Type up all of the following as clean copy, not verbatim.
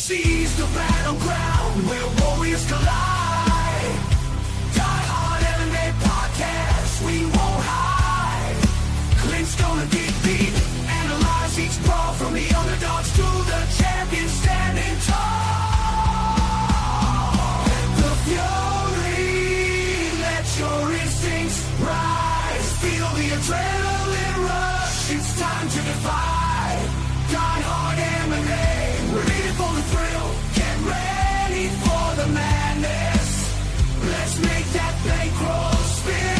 UFC's the battleground where warriors collide. Die Hard MMA podcast, we won't hide. Clint's gonna get beat, analyze each brawl from the underdogs to the champions standing tall. The fury, let your instincts rise. Feel the adrenaline rush, it's time to defy. Die Hard MMA, we're in for the thrill. Get ready for the madness. Let's make that bankroll spill.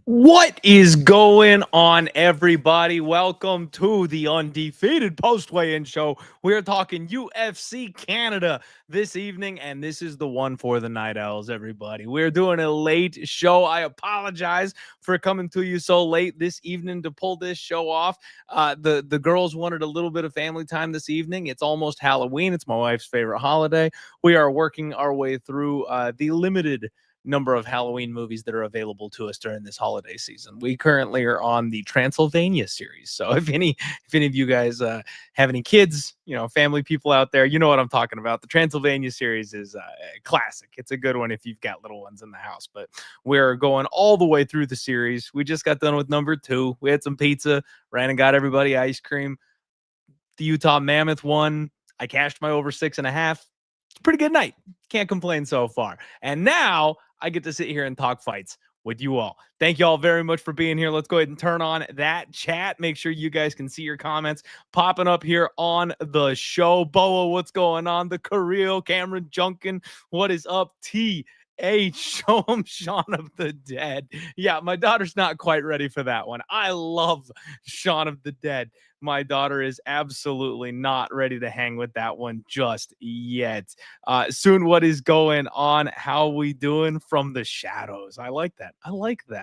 What is going on, everybody? Welcome to the Undefeated Post-Weigh-In Show. We are talking UFC Canada this evening, and this is the one for the Night Owls, everybody. We're doing a late show. I apologize for coming to you so late this evening to pull this show off. The girls wanted a little bit of family time this evening. It's almost Halloween. It's my wife's favorite holiday. We are working our way through the limited number of Halloween movies that are available to us during this holiday season. We currently are on the Transylvania series. So if any of you guys have any kids, family people out there, you know what I'm talking about. The Transylvania series is a classic. It's a good one if you've got little ones in the house, but we're going all the way through the series. We just got done with number 2. We had some pizza, ran and got everybody ice cream. The Utah Mammoth won. I cashed my over 6.5. It's a pretty good night. Can't complain so far. And now I get to sit here and talk fights with you all. Thank you all very much for being here. Let's go ahead and turn on that chat. Make sure you guys can see your comments popping up here on the show. Boa, what's going on? The Carrillo, Cameron Junkin, what is up? Show him Shaun of the Dead. Yeah, my daughter's not quite ready for that one. I love Shaun of the Dead. My daughter is absolutely not ready to hang with that one just yet. Soon, what is going on? How we doing from the shadows? I like that.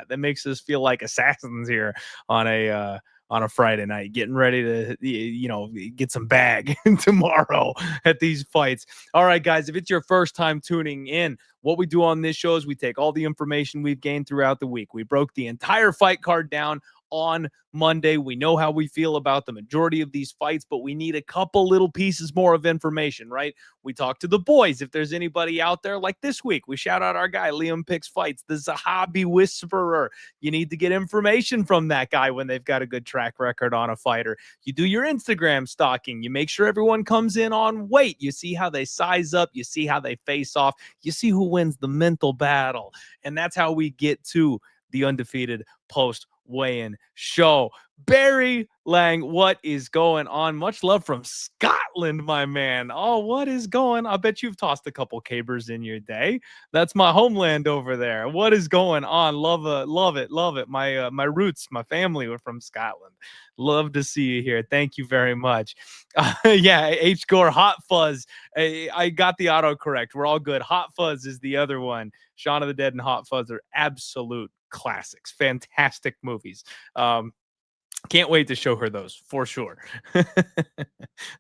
That makes us feel like assassins here on a Friday night, getting ready to, get some bag tomorrow at these fights. All right, guys, if it's your first time tuning in, what we do on this show is we take all the information we've gained throughout the week. We broke the entire fight card down on Monday. We know how we feel about the majority of these fights, but we need a couple little pieces more of information, right? We talk to the boys. If there's anybody out there, like this week, we shout out our guy, Liam Picks Fights, the Zahabi Whisperer. You need to get information from that guy when they've got a good track record on a fighter. You do your Instagram stalking. You make sure everyone comes in on weight. You see how they size up. You see how they face off. You see who wins the mental battle. And that's how we get to the Undefeated Post-Weigh-In Show. Barry Lang, what is going on? Much love from Scotland, my man. Oh, what is going on? I bet you've tossed a couple cabers in your day. That's my homeland over there. What is going on? Love it. My roots, my family were from Scotland. Love to see you here. Thank you very much. Yeah, H. Gore, Hot Fuzz. I got the autocorrect. We're all good. Hot Fuzz is the other one. Shaun of the Dead and Hot Fuzz are absolute classics. Fantastic movies. Can't wait to show her those for sure.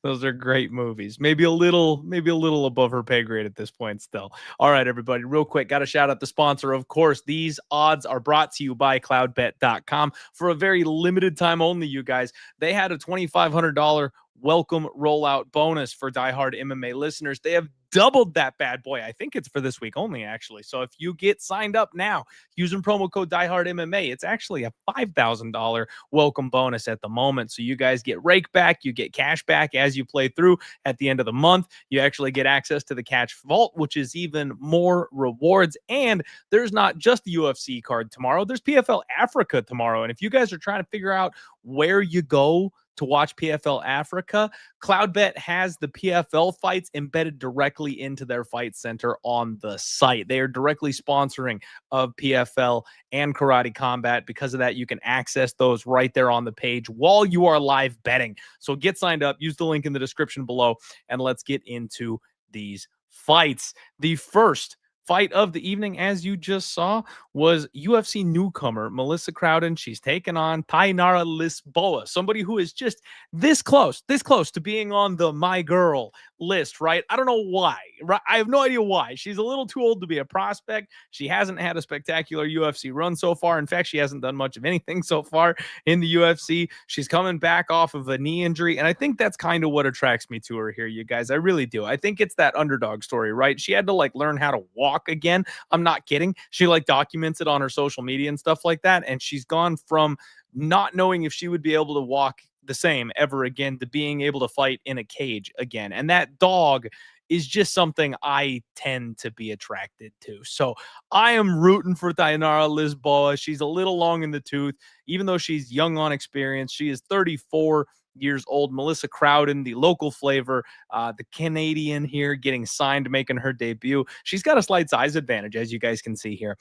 Those are great movies. Maybe a little above her pay grade at this point still. All right, everybody, real quick, got to shout out the sponsor. Of course, these odds are brought to you by cloudbet.com for a very limited time only, you guys. They had a $2,500 welcome rollout bonus for diehard MMA listeners. They have doubled that bad boy. I think it's for this week only, actually. So if you get signed up now using promo code diehardmma, it's actually a $5,000 welcome bonus at the moment. So you guys get rake back, you get cash back as you play through. At the end of the month, you actually get access to the catch vault, which is even more rewards. And there's not just the UFC card tomorrow, there's PFL Africa tomorrow. And if you guys are trying to figure out where you go to watch PFL Africa, Cloudbet has the PFL fights embedded directly into their fight center on the site. They are directly sponsoring of PFL and Karate Combat. Because of that, you can access those right there on the page while you are live betting. So get signed up, use the link in the description below, and let's get into these fights. The first fight of the evening, as you just saw, was UFC newcomer Melissa Crowden. She's taken on Tainara Lisboa, somebody who is just this close to being on the my girl list, right? I don't know why, right? I have no idea why. She's a little too old to be a prospect. She hasn't had a spectacular UFC run so far. In fact, she hasn't done much of anything so far in the UFC. She's coming back off of a knee injury, and I think that's kind of what attracts me to her here, you guys. I really do. I think it's that underdog story, right? She had to learn how to walk again. I'm not kidding. She documents it on her social media and stuff like that, and she's gone from not knowing if she would be able to walk the same ever again to being able to fight in a cage again. And that dog is just something I tend to be attracted to. So I am rooting for Tainara Lisboa. She's a little long in the tooth, even though she's young on experience. She is 34 years old. Melissa Crowden, the local flavor, the Canadian here, getting signed, making her debut. She's got a slight size advantage, as you guys can see here.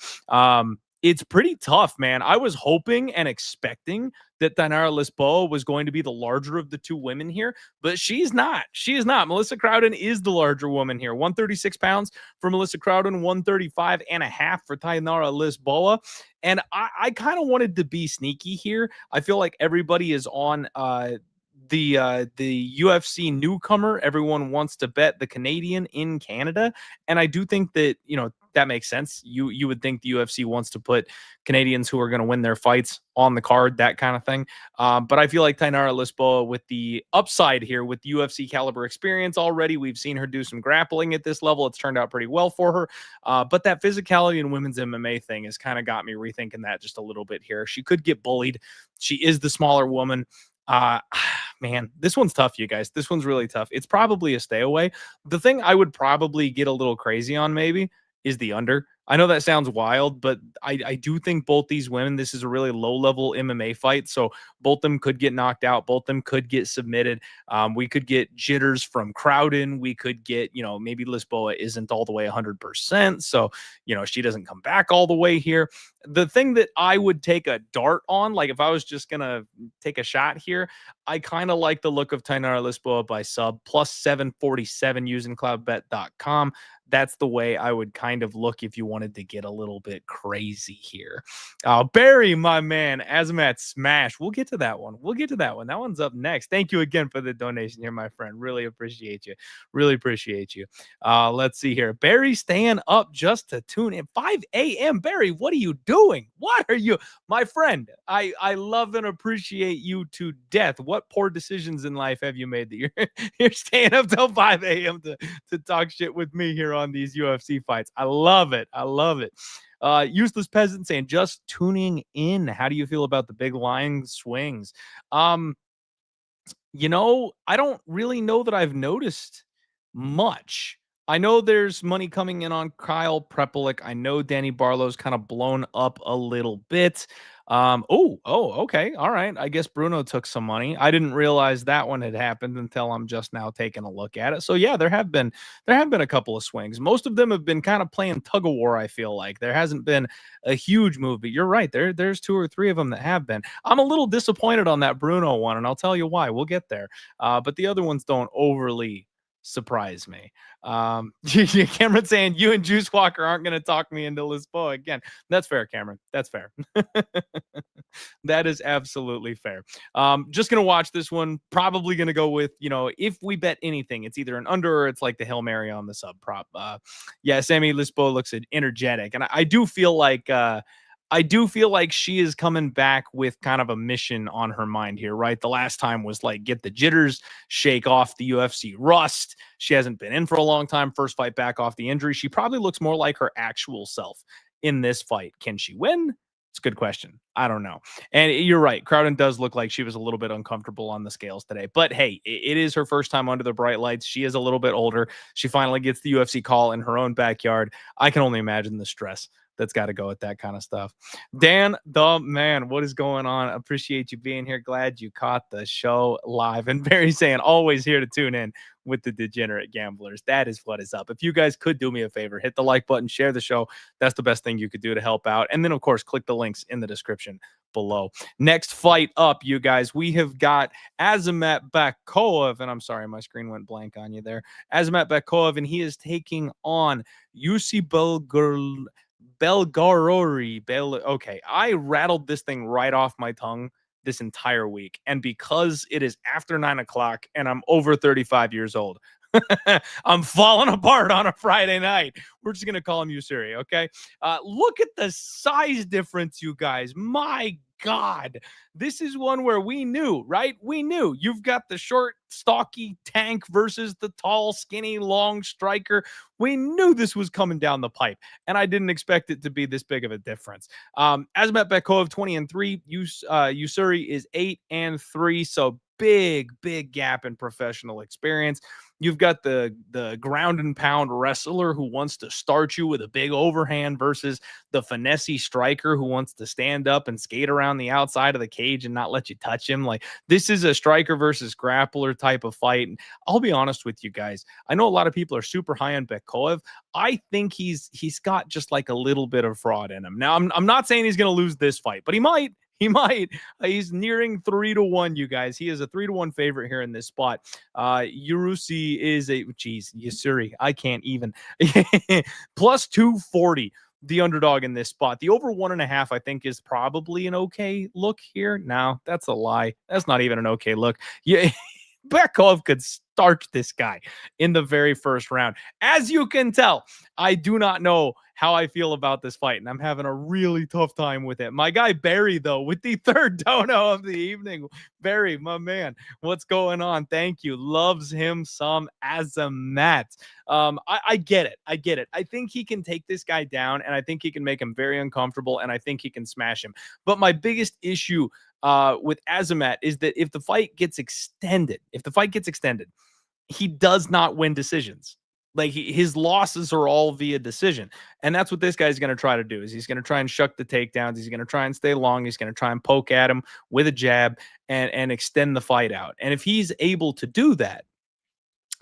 It's pretty tough, man. I was hoping and expecting that Tainara Lisboa was going to be the larger of the two women here, but she's not. She is not. Melissa Crowden is the larger woman here. 136 pounds for Melissa Crowden, 135 and a half for Tainara Lisboa. And I kind of wanted to be sneaky here. I feel like everybody is on the UFC newcomer. Everyone wants to bet the Canadian in Canada, and I do think that that makes sense. You would think the UFC wants to put Canadians who are going to win their fights on the card, that kind of thing. But I feel like Tainara Lisboa, with the upside here, with UFC caliber experience already, we've seen her do some grappling at this level. It's turned out pretty well for her. But that physicality in women's MMA thing has kind of got me rethinking that just a little bit here. She could get bullied. She is the smaller woman. Man, this one's tough, you guys. This one's really tough. It's probably a stay away. The thing I would probably get a little crazy on maybe is the under. I know that sounds wild, but I do think both these women, this is a really low-level MMA fight, so both them could get knocked out. Both them could get submitted. We could get jitters from Crowden. We could get, maybe Lisboa isn't all the way 100%, so, she doesn't come back all the way here. The thing that I would take a dart on, if I was just going to take a shot here, I kind of like the look of Tainara Lisboa by sub, plus 747 using cloudbet.com. That's the way I would kind of look if you wanted to get a little bit crazy here. Barry, my man, Azamat Smash. We'll get to that one. That one's up next. Thank you again for the donation here, my friend. Really appreciate you. Let's see here. Barry staying up just to tune in. 5 a.m. Barry, what are you doing? What are you, my friend? I love and appreciate you to death. What poor decisions in life have you made that you're staying up till 5 a.m. to talk shit with me here on these UFC fights? I love it. Useless Peasant saying, just tuning in. How do you feel about the big line swings? I don't really know that I've noticed much. I know there's money coming in on Kyle Prepolec. I know Danny Barlow's kind of blown up a little bit. Okay. All right. I guess Bruno took some money. I didn't realize that one had happened until I'm just now taking a look at it. So yeah, there have been a couple of swings. Most of them have been kind of playing tug of war. I feel like there hasn't been a huge move, but you're right. There's 2 or 3 of them that have been. I'm a little disappointed on that Bruno one, and I'll tell you why. We'll get there. But the other ones don't overly surprise me. Cameron saying you and Juice Walker aren't going to talk me into Lisboa again. That's fair, Cameron. That's fair. That is absolutely fair. Just going to watch this one. Probably going to go with, if we bet anything, it's either an under or it's like the Hail Mary on the sub prop. Yeah, Sammy Lisboa looks energetic. And I do feel like I do feel like she is coming back with kind of a mission on her mind here, right? The last time was like get the jitters, shake off the UFC rust. She hasn't been in for a long time. First fight back off the injury. She probably looks more like her actual self in this fight. Can she win? It's a good question. I don't know. And you're right. Crowden does look like she was a little bit uncomfortable on the scales today. But hey, it is her first time under the bright lights. She is a little bit older. She finally gets the UFC call in her own backyard. I can only imagine the stress that's got to go with that kind of stuff. Dan, the man, what is going on? Appreciate you being here. Glad you caught the show live. And Barry saying, always here to tune in with the degenerate gamblers. That is what is up. If you guys could do me a favor, hit the like button, share the show. That's the best thing you could do to help out. And then, of course, click the links in the description below. Next fight up, you guys, we have got Azamat Bekoev. And I'm sorry, my screen went blank on you there. Azamat Bekoev, and he is taking on UC Belgarori. Okay, I rattled this thing right off my tongue this entire week. And because it is after 9 o'clock and I'm over 35 years old, I'm falling apart on a Friday night. We're just going to call him Yousri, okay? Look at the size difference, you guys. My God. This is one where we knew, right? We knew you've got the short, stocky tank versus the tall, skinny, long striker. We knew this was coming down the pipe, and I didn't expect it to be this big of a difference. Azamat Bekoev, 20-3. Yousri is 8-3. So big gap in professional experience. You've got the ground and pound wrestler who wants to start you with a big overhand versus the finesse striker who wants to stand up and skate around the outside of the cage and not let you touch him. Like, this is a striker versus grappler type of fight. And I'll be honest with you guys. I know a lot of people are super high on Bekoev. I think he's got just like a little bit of fraud in him. Now, I'm not saying he's going to lose this fight, but he might. He might. He's nearing 3-1, you guys. He is a 3-1 favorite here in this spot. Yousri is Yousri. I can't even. Plus 240, the underdog in this spot. The over 1.5, I think, is probably an okay look here. No, that's a lie. That's not even an okay look. Yeah. Bekoev could starch this guy in the very first round. As you can tell, I do not know how I feel about this fight, and I'm having a really tough time with it. My guy Barry, though, with the third dono of the evening. Barry, my man, what's going on? Thank you. Loves him some Azamat. I get it. I think he can take this guy down, and I think he can make him very uncomfortable, and I think he can smash him. But my biggest issue with Azamat is that if the fight gets extended, he does not win decisions. Like, his losses are all via decision. And that's what this guy's going to try to do, is he's going to try and shuck the takedowns. He's going to try and stay long. He's going to try and poke at him with a jab and extend the fight out. And if he's able to do that,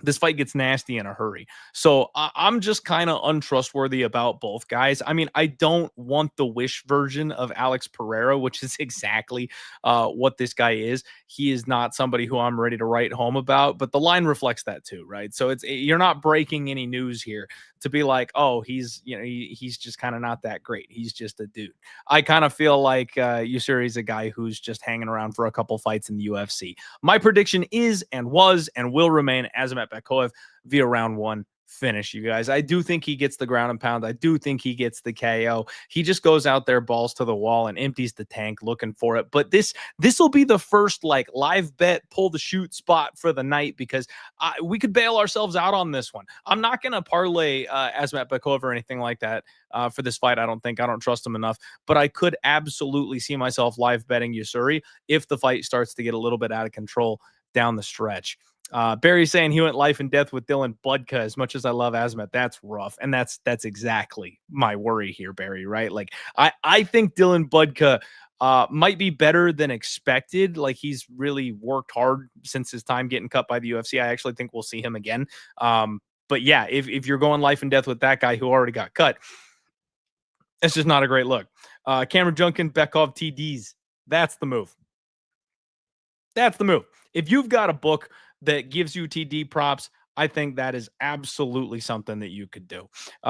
this fight gets nasty in a hurry. So I'm just kind of untrustworthy about both guys. I mean, I don't want the Wish version of Alex Pereira, which is exactly what this guy is. He is not somebody who I'm ready to write home about, but the line reflects that too, right? So you're not breaking any news here to be like, oh, he's just kind of not that great. He's just a dude. I kind of feel like Yousri is a guy who's just hanging around for a couple fights in the UFC. My prediction is and was and will remain Azamat Bekoev via round 1 finish, you guys. I do think he gets the ground and pound. I do think he gets the KO. He just goes out there, balls to the wall, and empties the tank looking for it. But this will be the first like live bet, pull the shoot spot for the night, because we could bail ourselves out on this one. I'm not going to parlay Azamat Bekoev or anything like that for this fight. I don't trust him enough, but I could absolutely see myself live betting Yousri if the fight starts to get a little bit out of control down the stretch. Barry saying he went life and death with Dylan Budka. As much as I love Azamat, that's rough. And that's exactly my worry here, Barry, right? Like, I think Dylan Budka might be better than expected. Like, he's really worked hard since his time getting cut by the UFC. I actually think we'll see him again. But yeah, if you're going life and death with that guy who already got cut, it's just not a great look. Cameron Junkin, Bekoev TDs. That's the move. If you've got a book that gives you TD props, I think that is absolutely something that you could do.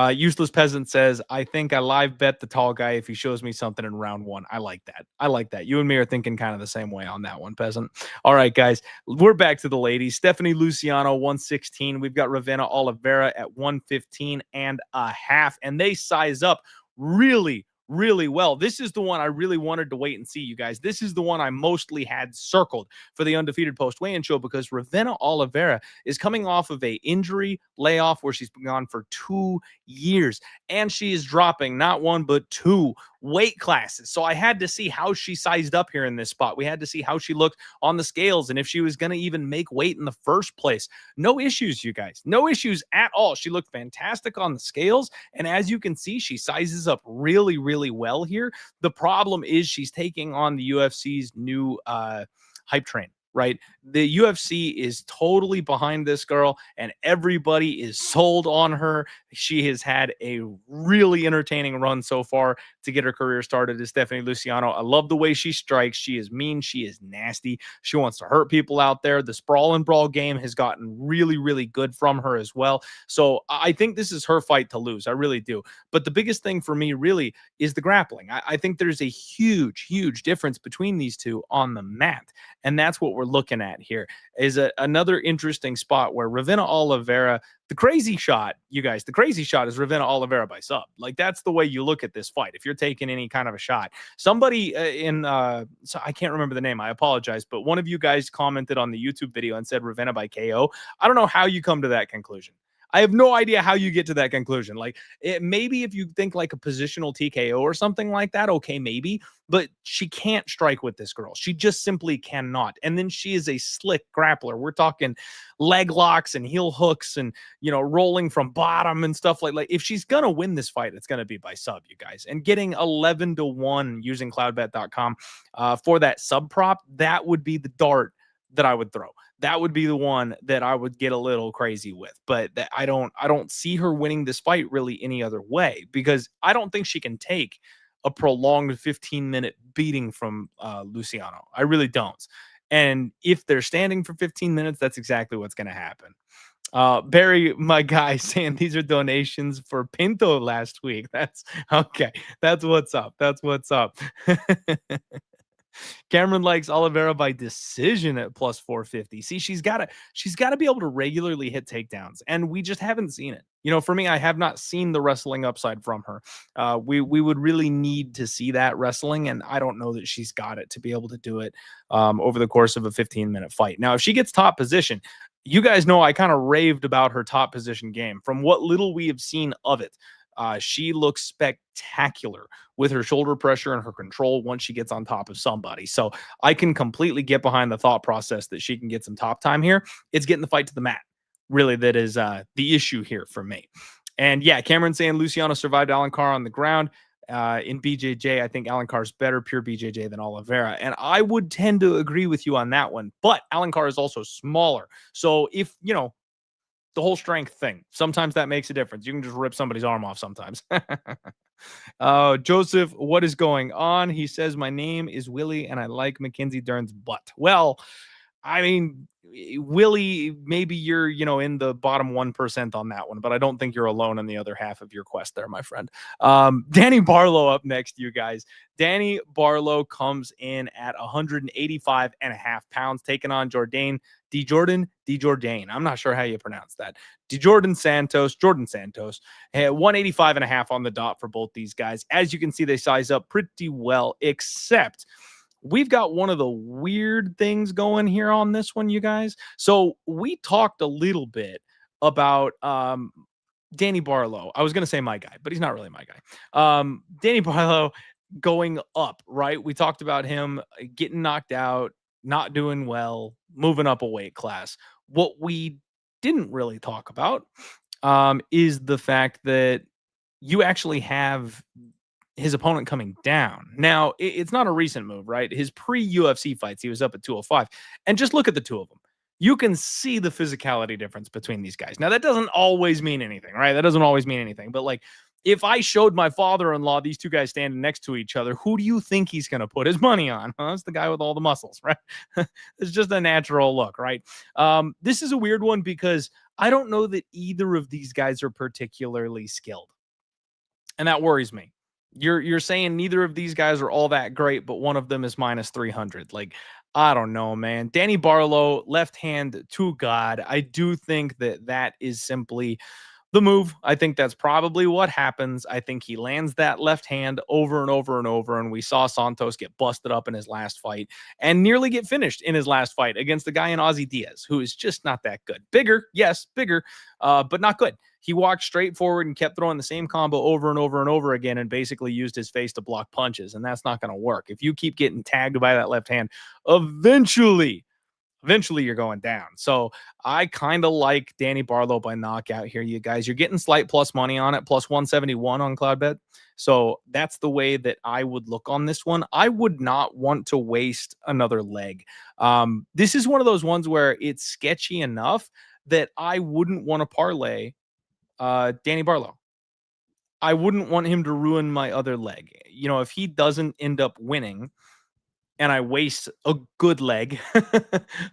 Useless Peasant says, I think I live bet the tall guy if he shows me something in round 1. I like that. You and me are thinking kind of the same way on that one, Peasant. All right, guys, we're back to the ladies. Stephanie Luciano, 116. We've got Ravenna Oliveira at 115.5, and they size up really, really well. This is the one I really wanted to wait and see, you guys. This is the one I mostly had circled for the Undefeated Post Weigh-In show because Ravenna Oliveira is coming off of a injury layoff where she's been gone for 2 years, and she is dropping not one but two weight classes. So I had to see how she sized up here in this spot. We had to see how she looked on the scales and if she was going to even make weight in the first place. No issues, you guys. No issues at all. She looked fantastic on the scales. And as you can see, she sizes up really, really well here. The problem is she's taking on the UFC's new hype train, right? The UFC is totally behind this girl and everybody is sold on her. She has had a really entertaining run so far to get her career started as Stephanie Luciano. I love the way she strikes. She is mean. She is nasty. She wants to hurt people out there. The sprawl and brawl game has gotten really, really good from her as well. So I think this is her fight to lose. I really do. But the biggest thing for me really is the grappling. I think there's a huge, huge difference between these two on the mat. And that's what we're looking at here is another interesting spot where Ravenna Oliveira, the crazy shot, you guys, the crazy shot is Ravenna Oliveira by sub. Like that's the way you look at this fight. If you're taking any kind of a shot, somebody so I can't remember the name. I apologize, but one of you guys commented on the YouTube video and said Ravenna by KO. I don't know how you come to that conclusion. I have no idea how you get to that conclusion. Like maybe if you think like a positional TKO or something like that, okay, maybe, but she can't strike with this girl. She just simply cannot. And then she is a slick grappler. We're talking leg locks and heel hooks and, you know, rolling from bottom and stuff like if she's going to win this fight, it's going to be by sub, you guys. And getting 11-1 using cloudbet.com for that sub prop, that would be the dart that I would throw. That would be the one that I would get a little crazy with, but I don't see her winning this fight really any other way because I don't think she can take a prolonged 15-minute beating from Luciano. I really don't. And if they're standing for 15 minutes, that's exactly what's going to happen. Barry, my guy, saying these are donations for Pinto last week. That's okay. That's what's up. That's what's up. Cameron likes Oliveira by decision at plus 450. See, she's got to be able to regularly hit takedowns, and we just haven't seen it. You know, for me, I have not seen the wrestling upside from her. We would really need to see that wrestling, and I don't know that she's got it to be able to do it over the course of a 15-minute fight. Now, if she gets top position, you guys know I kind of raved about her top position game. From what little we have seen of it, she looks spectacular with her shoulder pressure and her control once she gets on top of somebody. So I can completely get behind the thought process that she can get some top time here. It's getting the fight to the mat. Really, that is the issue here for me. And yeah, Cameron saying Luciano survived Alan Carr on the ground. In BJJ, I think Alan Carr is better pure BJJ than Oliveira. And I would tend to agree with you on that one. But Alan Carr is also smaller. So if, you know, the whole strength thing, sometimes that makes a difference. You can just rip somebody's arm off sometimes. Joseph, what is going on? He says, my name is Willie and I like Mackenzie Dern's butt. Well, I mean, Willie, maybe you're, you know, in the bottom 1% on that one, but I don't think you're alone in the other half of your quest there, my friend. Danny Barlow up next, you guys. Danny Barlow comes in at 185.5 pounds, taking on Jourdain. Jourdain. I'm not sure how you pronounce that. Jordan-Santos, 185.5 on the dot for both these guys. As you can see, they size up pretty well, except we've got one of the weird things going here on this one, you guys. So we talked a little bit about Danny Barlow. I was going to say my guy, but he's not really my guy. Danny Barlow going up, right? We talked about him getting knocked out, not doing well, moving up a weight class. What we didn't really talk about is the fact that you actually have his opponent coming down. Now, it's not a recent move, right? His pre-UFC fights, he was up at 205. And just look at the two of them. You can see the physicality difference between these guys. Now, that doesn't always mean anything, right? That doesn't always mean anything. But, like, if I showed my father-in-law these two guys standing next to each other, who do you think he's going to put his money on? Huh? It's the guy with all the muscles, right? It's just a natural look, right? This is a weird one because I don't know that either of these guys are particularly skilled. And that worries me. You're saying neither of these guys are all that great, but one of them is minus 300. Like, I don't know, man. Danny Barlow, left hand to God. I do think that is simply the move. I think that's probably what happens. I think he lands that left hand over and over and over. And we saw Santos get busted up in his last fight and nearly get finished in his last fight against the guy in Ozzy Diaz, who is just not that good. Bigger, yes, bigger, but not good. He walked straight forward and kept throwing the same combo over and over and over again and basically used his face to block punches. And that's not going to work. If you keep getting tagged by that left hand, eventually you're going down. So I kind of like Danny Barlow by knockout here, you guys. You're getting slight plus money on it, plus 171 on Cloudbet. So that's the way that I would look on this one. I would not want to waste another leg. This is one of those ones where it's sketchy enough that I wouldn't want to parlay Danny Barlow. I wouldn't want him to ruin my other leg. You know, if he doesn't end up winning, and I waste a good leg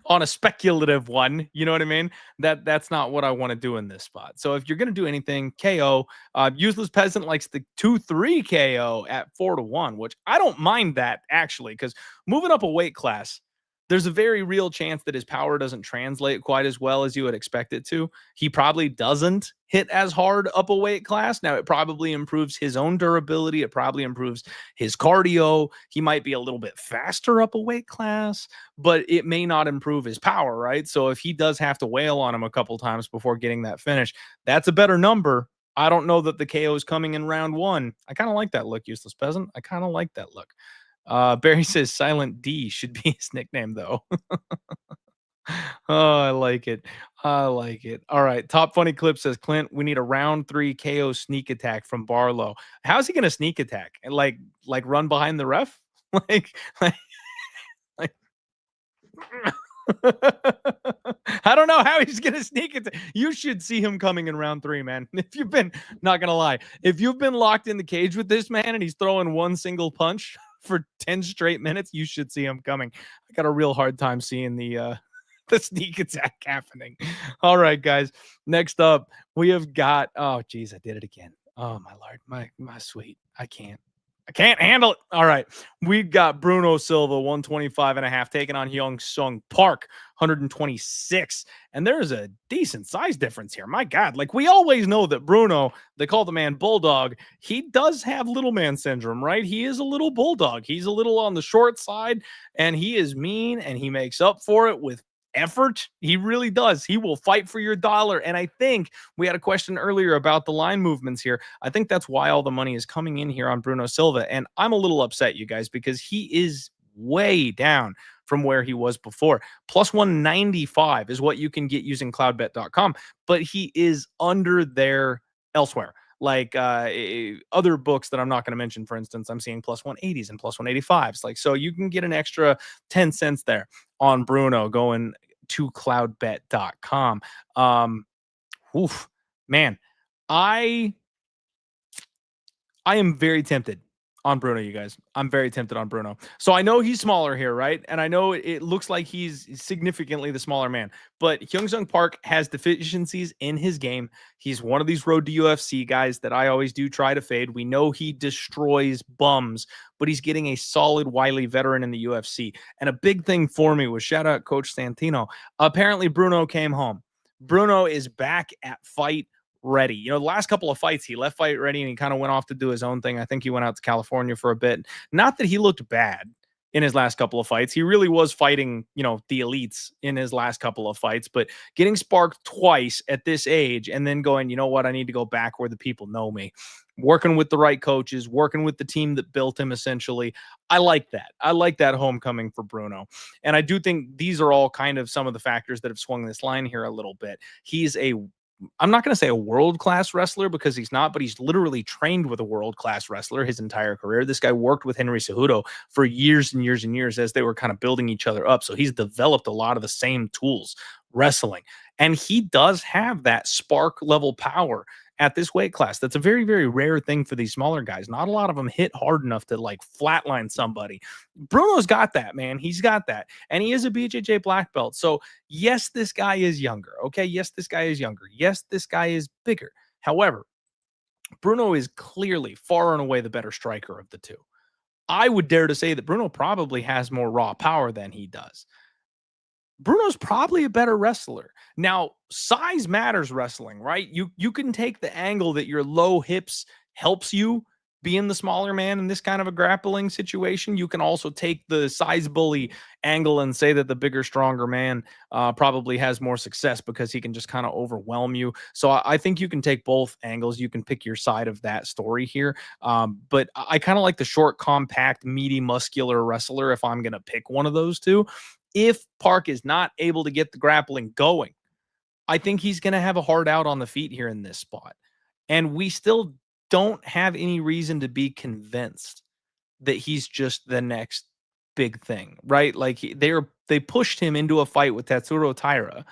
on a speculative one, you know what I mean? That's not what I want to do in this spot. So if you're going to do anything, KO. Useless Peasant likes the 2-3 KO at 4-1, which I don't mind that actually, because moving up a weight class, there's a very real chance that his power doesn't translate quite as well as you would expect it to. He probably doesn't hit as hard up a weight class. Now, it probably improves his own durability. It probably improves his cardio. He might be a little bit faster up a weight class, but it may not improve his power, right? So if he does have to wail on him a couple times before getting that finish, that's a better number. I don't know that the KO is coming in round one. I kind of like that look, Useless Peasant. I kind of like that look. Barry says Silent D should be his nickname, though. Oh, I like it. I like it. All right. Top funny clip says, Clint, we need a round 3 KO sneak attack from Barlow. How's he going to sneak attack? And like run behind the ref? like, like I don't know how he's going to sneak it. You should see him coming in round 3, man. If you've been, not going to lie, if you've been locked in the cage with this man and he's throwing one single punch for 10 straight minutes, you should see him coming. I got a real hard time seeing the sneak attack happening. All right, guys. Next up, we have got, oh, geez, I did it again. Oh, my Lord, my sweet. I can't handle it. All right. We've got Bruno Silva, 125.5, taking on Hyung-Sung Park, 126. And there's a decent size difference here. My God. Like, we always know that Bruno, they call the man Bulldog. He does have little man syndrome, right? He is a little bulldog. He's a little on the short side, and he is mean, and he makes up for it with effort. He really does. He will fight for your dollar. And I think we had a question earlier about the line movements here. I think that's why all the money is coming in here on Bruno Silva. And I'm a little upset, you guys, because he is way down from where he was before. Plus 195 is what you can get using cloudbet.com, but he is under there elsewhere. Like other books that I'm not going to mention, for instance, I'm seeing plus 180s and plus 185s. Like, so you can get an extra 10 cents there on Bruno going to cloudbet.com. Man, I am very tempted on Bruno, you guys. I'm very tempted on Bruno. So I know he's smaller here, right? And I know it looks like he's significantly the smaller man, but Hyung-Sung Park has deficiencies in his game. He's one of these road to UFC guys that I always do try to fade. We know he destroys bums, but he's getting a solid, wily veteran in the UFC. And a big thing for me was, shout out Coach Santino. Apparently Bruno came home. Bruno is back at fight ready. You know, the last couple of fights, he left fight ready and he kind of went off to do his own thing. I think he went out to California for a bit. Not that he looked bad in his last couple of fights. He really was fighting, you know, the elites in his last couple of fights, but getting sparked twice at this age and then going, you know what, I need to go back where the people know me. Working with the right coaches, working with the team that built him, essentially. I like that. I like that homecoming for Bruno. And I do think these are all kind of some of the factors that have swung this line here a little bit. He's I'm not going to say a world-class wrestler because he's not, but he's literally trained with a world-class wrestler his entire career. This guy worked with Henry Cejudo for years and years and years as they were kind of building each other up. So he's developed a lot of the same tools wrestling. And he does have that spark level power at this weight class. That's a very, very rare thing for these smaller guys. Not a lot of them hit hard enough to like flatline somebody. Bruno's got that, man. He's got that. And he is a BJJ black belt. So yes, this guy is younger. Okay. Yes, this guy is younger. Yes, this guy is bigger. However, Bruno is clearly far and away the better striker of the two. I would dare to say that Bruno probably has more raw power than he does. Bruno's probably a better wrestler. Now, size matters wrestling, right? You can take the angle that your low hips helps you being the smaller man in this kind of a grappling situation. You can also take the size bully angle and say that the bigger, stronger man probably has more success because he can just kind of overwhelm you. So I think you can take both angles. You can pick your side of that story here. But I kind of like the short, compact, meaty, muscular wrestler if I'm going to pick one of those two. If Park is not able to get the grappling going, I think he's going to have a hard out on the feet here in this spot. And we still don't have any reason to be convinced that he's just the next big thing, right? Like they pushed him into a fight with Tatsuro Taira.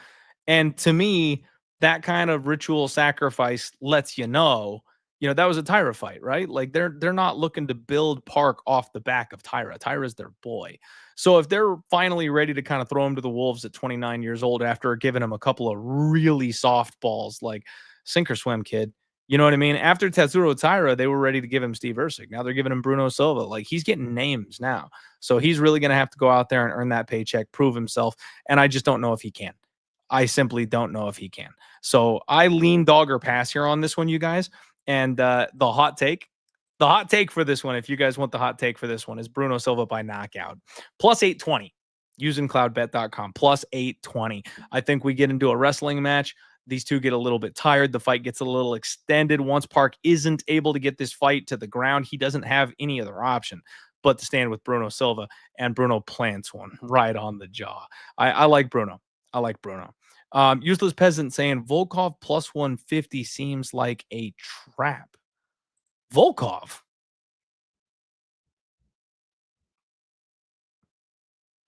And to me, that kind of ritual sacrifice lets that was a Taira fight, right? Like they're not looking to build Park off the back of Taira. Taira's their boy. So if they're finally ready to kind of throw him to the wolves at 29 years old after giving him a couple of really soft balls, like sink or swim, kid. You know what I mean? After Tatsuro Taira, they were ready to give him Steve Erceg. Now they're giving him Bruno Silva. Like he's getting names now. So he's really going to have to go out there and earn that paycheck, prove himself. And I just don't know if he can. I simply don't know if he can. So I lean dog or pass here on this one, you guys. And the hot take for this one, if you guys want the hot take for this one, is Bruno Silva by knockout. Plus 820 using cloudbet.com. Plus 820. I think we get into a wrestling match. These two get a little bit tired. The fight gets a little extended. Once Park isn't able to get this fight to the ground, he doesn't have any other option but to stand with Bruno Silva. And Bruno plants one right on the jaw. I like Bruno. Useless Peasant saying Volkov plus 150 seems like a trap. Volkov?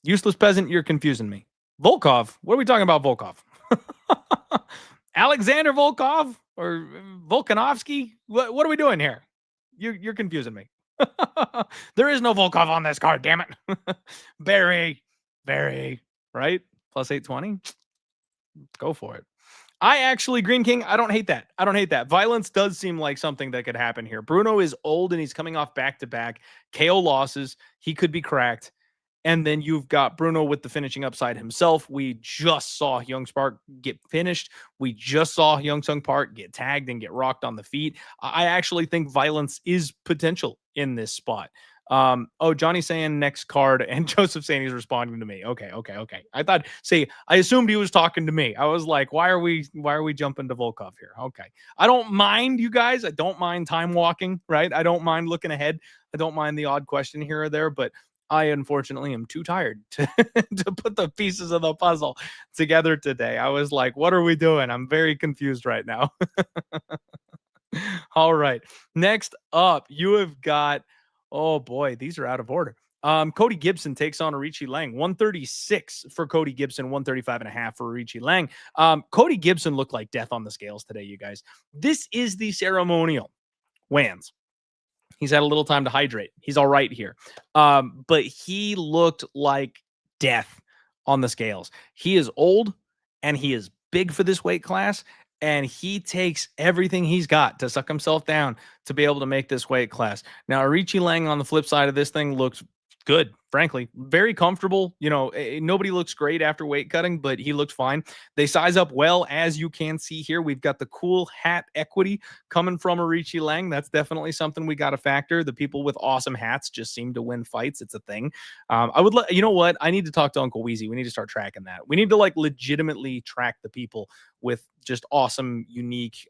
Useless Peasant, you're confusing me. Volkov? What are we talking about, Volkov? Alexander Volkov or Volkanovski? What are we doing here? You're confusing me. There is no Volkov on this card, damn it. Very, right? Plus 820. Go for it. Green King, I don't hate that. Violence does seem like something that could happen here. Bruno is old and he's coming off back-to-back KO losses. He could be cracked. And then you've got Bruno with the finishing upside himself. We just saw Young Park get finished. We just saw Young Sung Park get tagged and get rocked on the feet. I actually think violence is potential in this spot. Johnny saying next card, and Joseph saying he's responding to me. Okay. I assumed he was talking to me. I was like, why are we jumping to Volkov here? Okay. I don't mind, you guys. I don't mind time walking, right? I don't mind looking ahead. I don't mind the odd question here or there, but I unfortunately am too tired to put the pieces of the puzzle together today. I was like, what are we doing? I'm very confused right now. All right. Next up, you have got, oh boy, these are out of order. Cody Gibson takes on Arichi Lang. 136 for Cody Gibson, 135.5 for Arichi Lang. Cody Gibson looked like death on the scales today, you guys. This is the ceremonial weigh-ins. He's had a little time to hydrate. He's all right here. But he looked like death on the scales. He is old and he is big for this weight class. And he takes everything he's got to suck himself down to be able to make this weight class. Now, Arichi Lang on the flip side of this thing looks good, frankly. Very comfortable. Nobody looks great after weight cutting, but he looked fine. They size up well, as you can see here. We've got the cool hat equity coming from Arichi Lang. That's definitely something we got to factor. The people with awesome hats just seem to win fights. It's a thing. You know what? I need to talk to Uncle Weezy. We need to start tracking that. We need to legitimately track the people with just awesome, unique,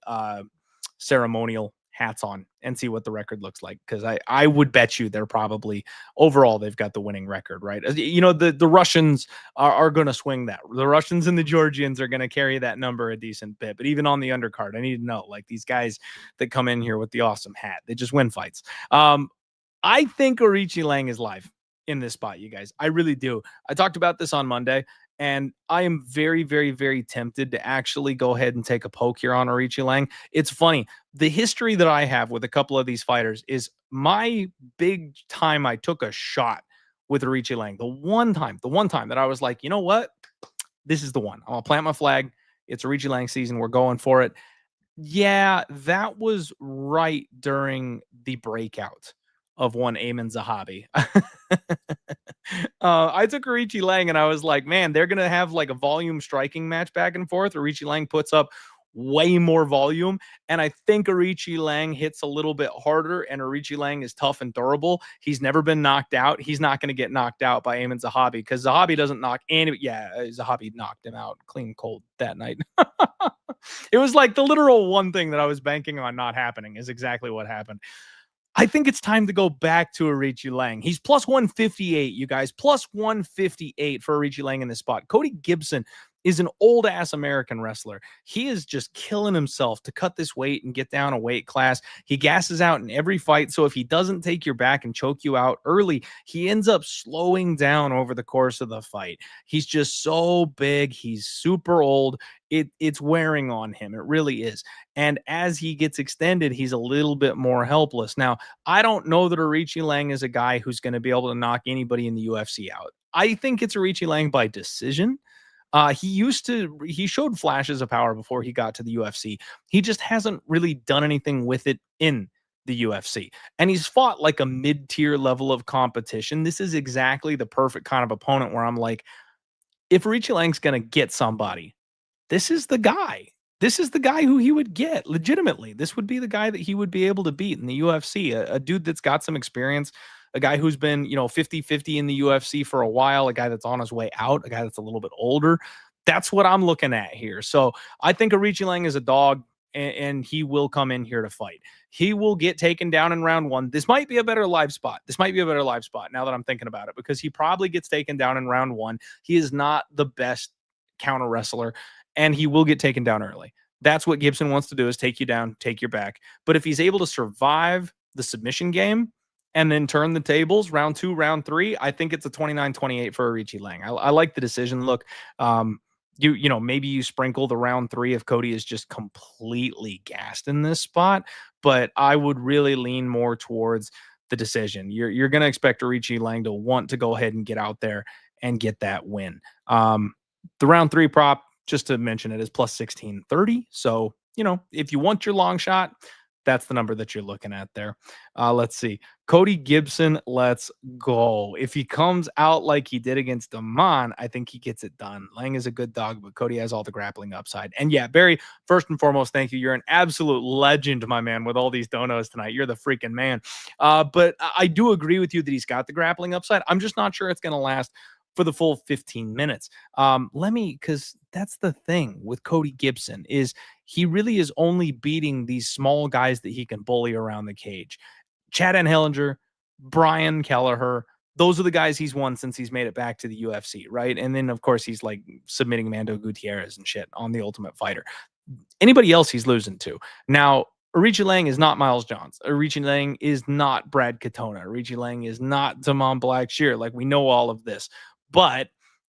ceremonial hats on and see what the record looks like, because I would bet you they're probably overall they've got the winning record, right? The Russians are going to swing that. The Russians and the Georgians are going to carry that number a decent bit, but even on the undercard, I need to know, like, these guys that come in here with the awesome hat, they just win fights. I think Arichi Lang is live in this spot, you guys. I really do. I talked about this on Monday, and I am very, very, very tempted to actually go ahead and take a poke here on Arichi Lang. It's funny. The history that I have with a couple of these fighters is my big time I took a shot with Arichi Lang. The one time that I was like, you know what? This is the one. I'll plant my flag. It's Arichi Lang season. We're going for it. Yeah, that was right during the breakout of one Eamon Zahabi. I took Arichi Lang and I was like, man, they're going to have like a volume striking match back and forth. Arichi Lang puts up way more volume. And I think Arichi Lang hits a little bit harder, and Arichi Lang is tough and durable. He's never been knocked out. He's not going to get knocked out by Eamon Zahabi because Zahabi doesn't knock any. Yeah, Zahabi knocked him out clean cold that night. It was like the literal one thing that I was banking on not happening is exactly what happened. I think it's time to go back to Arichi Lang. He's plus 158, you guys. Plus 158 for Arichi Lang in this spot. Cody Gibson is an old-ass American wrestler. He is just killing himself to cut this weight and get down a weight class. He gasses out in every fight, so if he doesn't take your back and choke you out early, he ends up slowing down over the course of the fight. He's just so big. He's super old. It's wearing on him. It really is. And as he gets extended, he's a little bit more helpless. Now, I don't know that Arichi Lang is a guy who's going to be able to knock anybody in the UFC out. I think it's Arichi Lang by decision. He showed flashes of power before he got to the UFC. He just hasn't really done anything with it in the UFC. And he's fought like a mid-tier level of competition. This is exactly the perfect kind of opponent where I'm like, if Arichi Lang's going to get somebody, this is the guy. This is the guy who he would get legitimately. This would be the guy that he would be able to beat in the UFC, a dude that's got some experience, a guy who's been, 50-50 in the UFC for a while, a guy that's on his way out, a guy that's a little bit older. That's what I'm looking at here. So I think Arichi Lang is a dog, and he will come in here to fight. He will get taken down in round one. This might be a better live spot. This might be a better live spot now that I'm thinking about it, because he probably gets taken down in round one. He is not the best counter wrestler, and he will get taken down early. That's what Gibson wants to do, is take you down, take your back. But if he's able to survive the submission game and then turn the tables round two, round three, I think it's a 29-28 for Arichi Lang. I like the decision. Look, maybe you sprinkle the round three if Cody is just completely gassed in this spot, but I would really lean more towards the decision. You're going to expect Arichi Lang to want to go ahead and get out there and get that win. The round three prop, just to mention it, is plus 1630. So, if you want your long shot, that's the number that you're looking at there. Let's see. Cody Gibson, let's go. If he comes out like he did against Damon, I think he gets it done. Lang is a good dog, but Cody has all the grappling upside. And yeah, Barry, first and foremost, thank you. You're an absolute legend, my man, with all these donos tonight. You're the freaking man. But I do agree with you that he's got the grappling upside. I'm just not sure it's going to last for the full 15 minutes. Because that's the thing with Cody Gibson, is he really is only beating these small guys that he can bully around the cage. Chad Anhelinger, Brian Kelleher, those are the guys he's won since he's made it back to the UFC, right? And then, of course, he's like submitting Mando Gutierrez and shit on The Ultimate Fighter. Anybody else he's losing to. Now, Arichi Lang is not Miles Johns. Arichi Lang is not Brad Katona. Arichi Lang is not Damon Blackshear. Like, we know all of this. But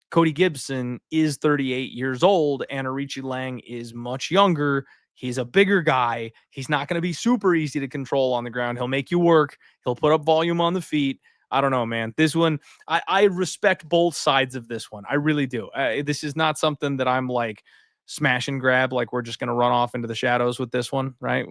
Cody Gibson is 38 years old, and Arichi Lang is much younger. He's a bigger guy. He's not going to be super easy to control on the ground. He'll make you work. He'll put up volume on the feet. I don't know, man. This one, I respect both sides of this one. I really do. This is not something that I'm like smash and grab, like we're just going to run off into the shadows with this one, right?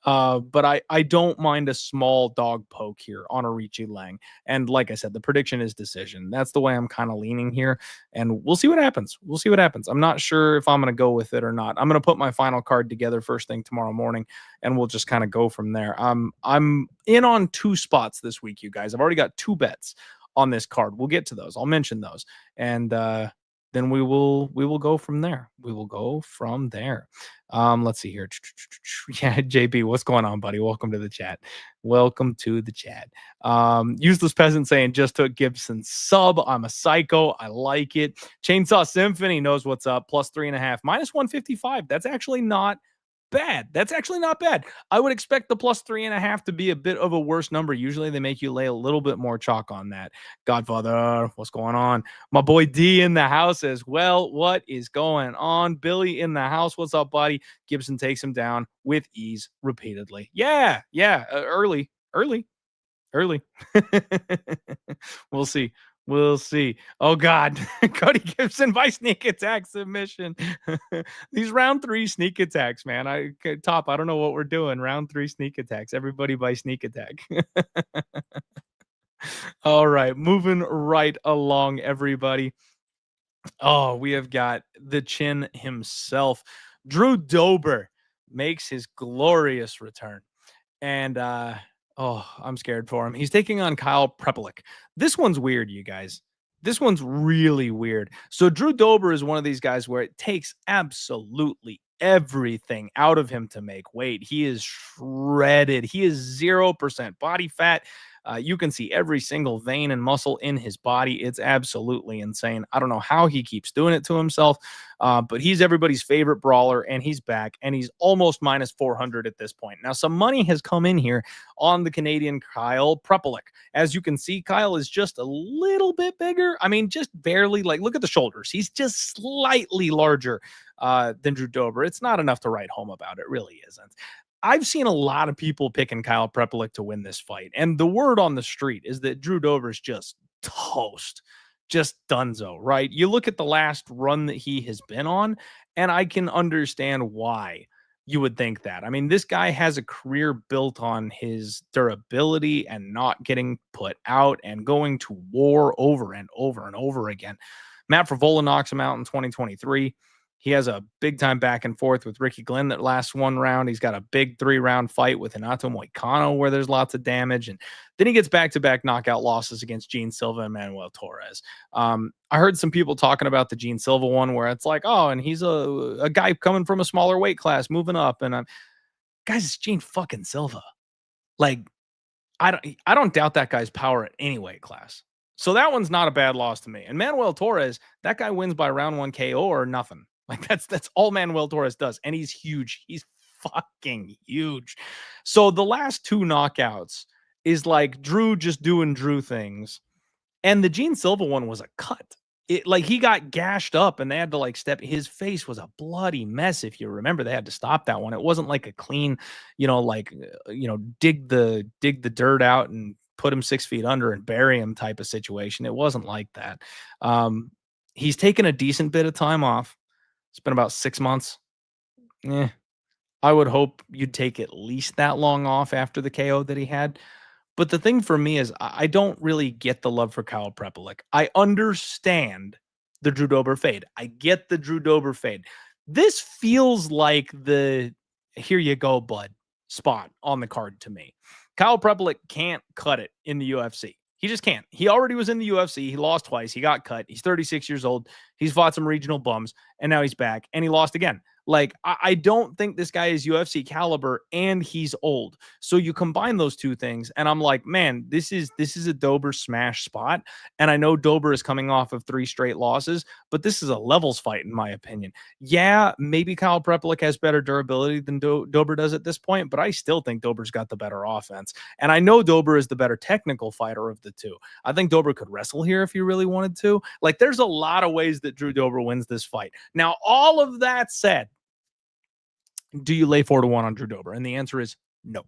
But I don't mind a small dog poke here on Arichi Lang. And like I said, the prediction is decision. That's the way I'm kind of leaning here, and we'll see what happens. We'll see what happens. I'm not sure if I'm going to go with it or not. I'm going to put my final card together first thing tomorrow morning, and we'll just kind of go from there. I'm in on 2 spots this week, you guys. I've already got 2 bets on this card. We'll get to those. I'll mention those. And, then we will go from there. We will go from there. Let's see here. Yeah, JB, what's going on, buddy? Welcome to the chat. Welcome to the chat. Useless Peasant saying, just took Gibson's sub. I'm a psycho. I like it. Chainsaw Symphony knows what's up. Plus 3.5, minus 155. That's actually not bad. That's actually not bad. I would expect the plus 3.5 to be a bit of a worse number. Usually they make you lay a little bit more chalk on that. Godfather, what's going on? My boy D in the house as well. What is going on? Billy in the house. What's up, buddy? Gibson takes him down with ease repeatedly. Yeah. Early. We'll see. We'll see. Oh God, Cody Gibson by sneak attack submission. These round 3 sneak attacks, man. I don't know what we're doing. Round 3 sneak attacks. Everybody by sneak attack. All right, moving right along, everybody. Oh, we have got the chin himself. Drew Dober makes his glorious return. And I'm scared for him. He's taking on Kyle Prepolec. This one's weird, you guys. This one's really weird. So Drew Dober is one of these guys where it takes absolutely everything out of him to make weight. He is shredded. He is 0% body fat. You can see every single vein and muscle in his body. It's absolutely insane. I don't know how he keeps doing it to himself, but he's everybody's favorite brawler, and he's back, and he's almost minus 400 at this point. Now, some money has come in here on the Canadian Kyle Prepolec. As you can see, Kyle is just a little bit bigger. I mean, just barely. Like, look at the shoulders. He's just slightly larger than Drew Dober. It's not enough to write home about. It really isn't. I've seen a lot of people picking Kyle Prepolec to win this fight. And the word on the street is that Drew Dober's just toast, just dunzo, right? You look at the last run that he has been on, and I can understand why you would think that. I mean, this guy has a career built on his durability and not getting put out and going to war over and over and over again. Matt Frevola knocks him out in 2023. He has a big time back and forth with Ricky Glenn that lasts 1 round. He's got a big 3-round fight with Renato Moicano where there's lots of damage. And then he gets back-to-back knockout losses against Gene Silva and Manuel Torres. I heard some people talking about the Gene Silva one where it's like, oh, and he's a guy coming from a smaller weight class, moving up. And guys, it's Gene fucking Silva. Like, I don't doubt that guy's power at any weight class. So that one's not a bad loss to me. And Manuel Torres, that guy wins by round 1 KO or nothing. Like that's all Manuel Torres does. And he's huge. He's fucking huge. So the last 2 knockouts is like Drew just doing Drew things. And the Gene Silva one was a cut. It like he got gashed up and they had to like step. His face was a bloody mess. If you remember, they had to stop that one. It wasn't like a clean, dig the dirt out and put him 6 feet under and bury him type of situation. It wasn't like that. He's taken a decent bit of time off. It's been about 6 months. I would hope you'd take at least that long off after the KO that he had. But the thing for me is I don't really get the love for Kyle Prepolec. I understand the Drew Dober fade. I get the Drew Dober fade. This feels like the here you go, bud spot on the card to me. Kyle Prepolec can't cut it in the UFC. He just can't. He already was in the UFC. He lost twice. He got cut. He's 36 years old. He's fought some regional bums, and now he's back, and he lost again. Like, I don't think this guy is UFC caliber, and he's old. So you combine those 2 things, and I'm like, man, this is a Dober smash spot. And I know Dober is coming off of 3 straight losses, but this is a levels fight, in my opinion. Yeah, maybe Kyle Prepolec has better durability than Dober does at this point, but I still think Dober's got the better offense. And I know Dober is the better technical fighter of the 2. I think Dober could wrestle here if he really wanted to. Like, there's a lot of ways that Drew Dober wins this fight. Now, all of that said, do you lay 4-1 on Drew Dober? And the answer is no.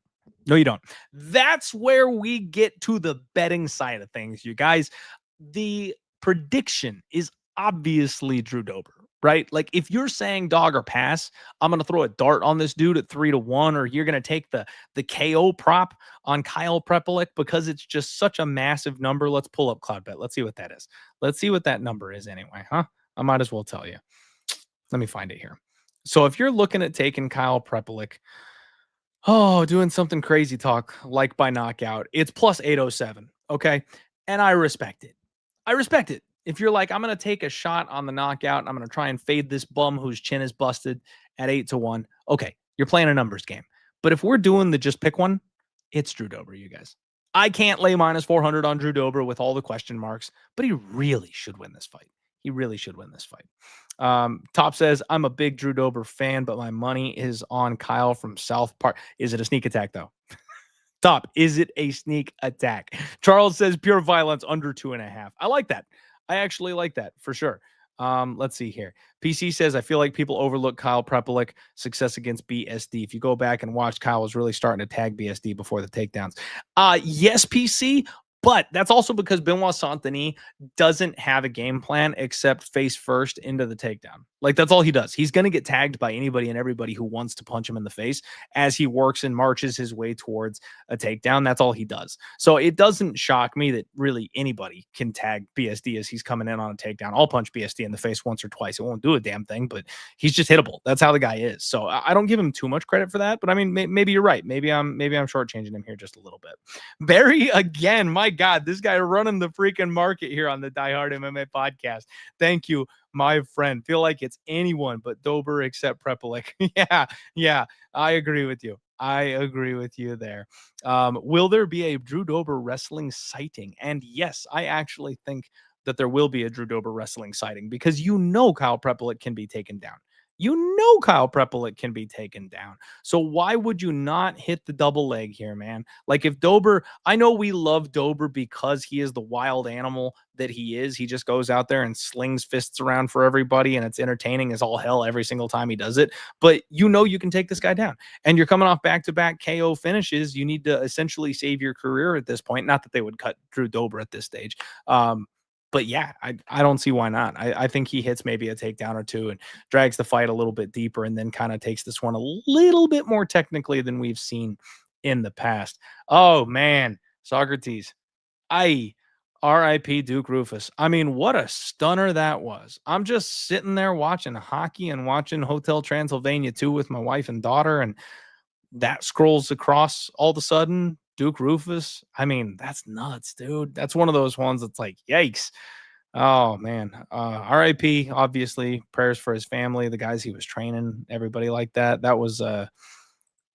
No, you don't. That's where we get to the betting side of things, you guys. The prediction is obviously Drew Dober, right? Like, if you're saying dog or pass, I'm going to throw a dart on this dude at 3-1, or you're going to take the KO prop on Kyle Prepolec because it's just such a massive number. Let's pull up Cloudbet. Let's see what that is. Let's see what that number is anyway, huh? I might as well tell you. Let me find it here. So if you're looking at taking Kyle Prepolec, doing something crazy talk like by knockout, it's plus 807. Okay. And I respect it. If you're like, I'm going to take a shot on the knockout and I'm going to try and fade this bum whose chin is busted at 8-1. Okay. You're playing a numbers game. But if we're doing the just pick one, it's Drew Dober, you guys. I can't lay minus 400 on Drew Dober with all the question marks, but he really should win this fight. Top says, I'm a big Drew Dober fan, but my money is on Kyle from South Park. Is it a sneak attack, though? Top, is it a sneak attack? Charles says, pure violence under 2.5. I like that. I actually like that for sure. Let's see here. PC says, I feel like people overlook Kyle Prepolec success against BSD. If you go back and watch, Kyle was really starting to tag BSD before the takedowns. Yes, PC. But that's also because Benoit Saint-Denis doesn't have a game plan except face first into the takedown. Like, that's all he does. He's going to get tagged by anybody and everybody who wants to punch him in the face as he works and marches his way towards a takedown. That's all he does. So it doesn't shock me that really anybody can tag BSD as he's coming in on a takedown. I'll punch BSD in the face once or twice. It won't do a damn thing, but he's just hittable. That's how the guy is. So I don't give him too much credit for that. But I mean, maybe you're right. Maybe I'm shortchanging him here just a little bit. Barry again. My God, this guy running the freaking market here on the Die Hard MMA podcast. Thank you, my friend. Feel like it's anyone but Dober except Prepolec. Yeah, I agree with you. I agree with you there. Will there be a Drew Dober wrestling sighting? And yes, I actually think that there will be a Drew Dober wrestling sighting because Kyle Prepolec can be taken down. Kyle Prepolec can be taken down. So why would you not hit the double leg here, man? Like if Dober, I know we love Dober because he is the wild animal that he is. He just goes out there and slings fists around for everybody and it's entertaining as all hell every single time he does it. But you can take this guy down and you're coming off back-to-back KO finishes. You need to essentially save your career at this point. Not that they would cut Drew Dober at this stage. But yeah, I don't see why not. I think he hits maybe a takedown or two and drags the fight a little bit deeper and then kind of takes this one a little bit more technically than we've seen in the past. Oh, man. Socrates. R.I.P. Duke Rufus. I mean, what a stunner that was. I'm just sitting there watching hockey and watching Hotel Transylvania 2 with my wife and daughter, and that scrolls across all of a sudden. Duke Rufus. I mean, that's nuts, dude. That's one of those ones that's like, yikes. Oh, man. RIP, obviously. Prayers for his family, the guys he was training, everybody like that. That was,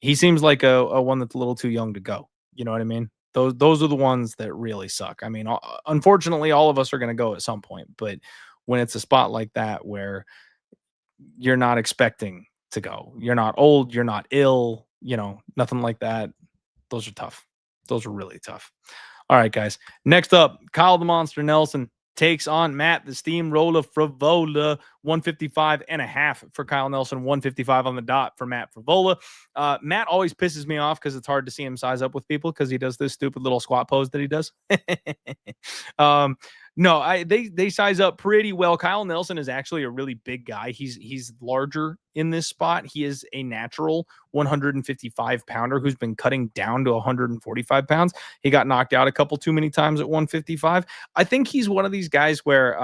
he seems like a one that's a little too young to go. You know what I mean? Those are the ones that really suck. I mean, unfortunately, all of us are going to go at some point. But when it's a spot like that where you're not expecting to go, you're not old, you're not ill, nothing like that. Those are tough. Those are really tough. All right, guys. Next up, Kyle the Monster Nelson takes on Matt the Steamroller Frevola. 155.5 for Kyle Nelson, 155 on the dot for Matt Frevola. Matt always pisses me off because it's hard to see him size up with people because he does this stupid little squat pose that he does. No, they size up pretty well. Kyle Nelson is actually a really big guy. He's larger in this spot. He is a natural 155 pounder who's been cutting down to 145 pounds. He got knocked out a couple too many times at 155. I think he's one of these guys where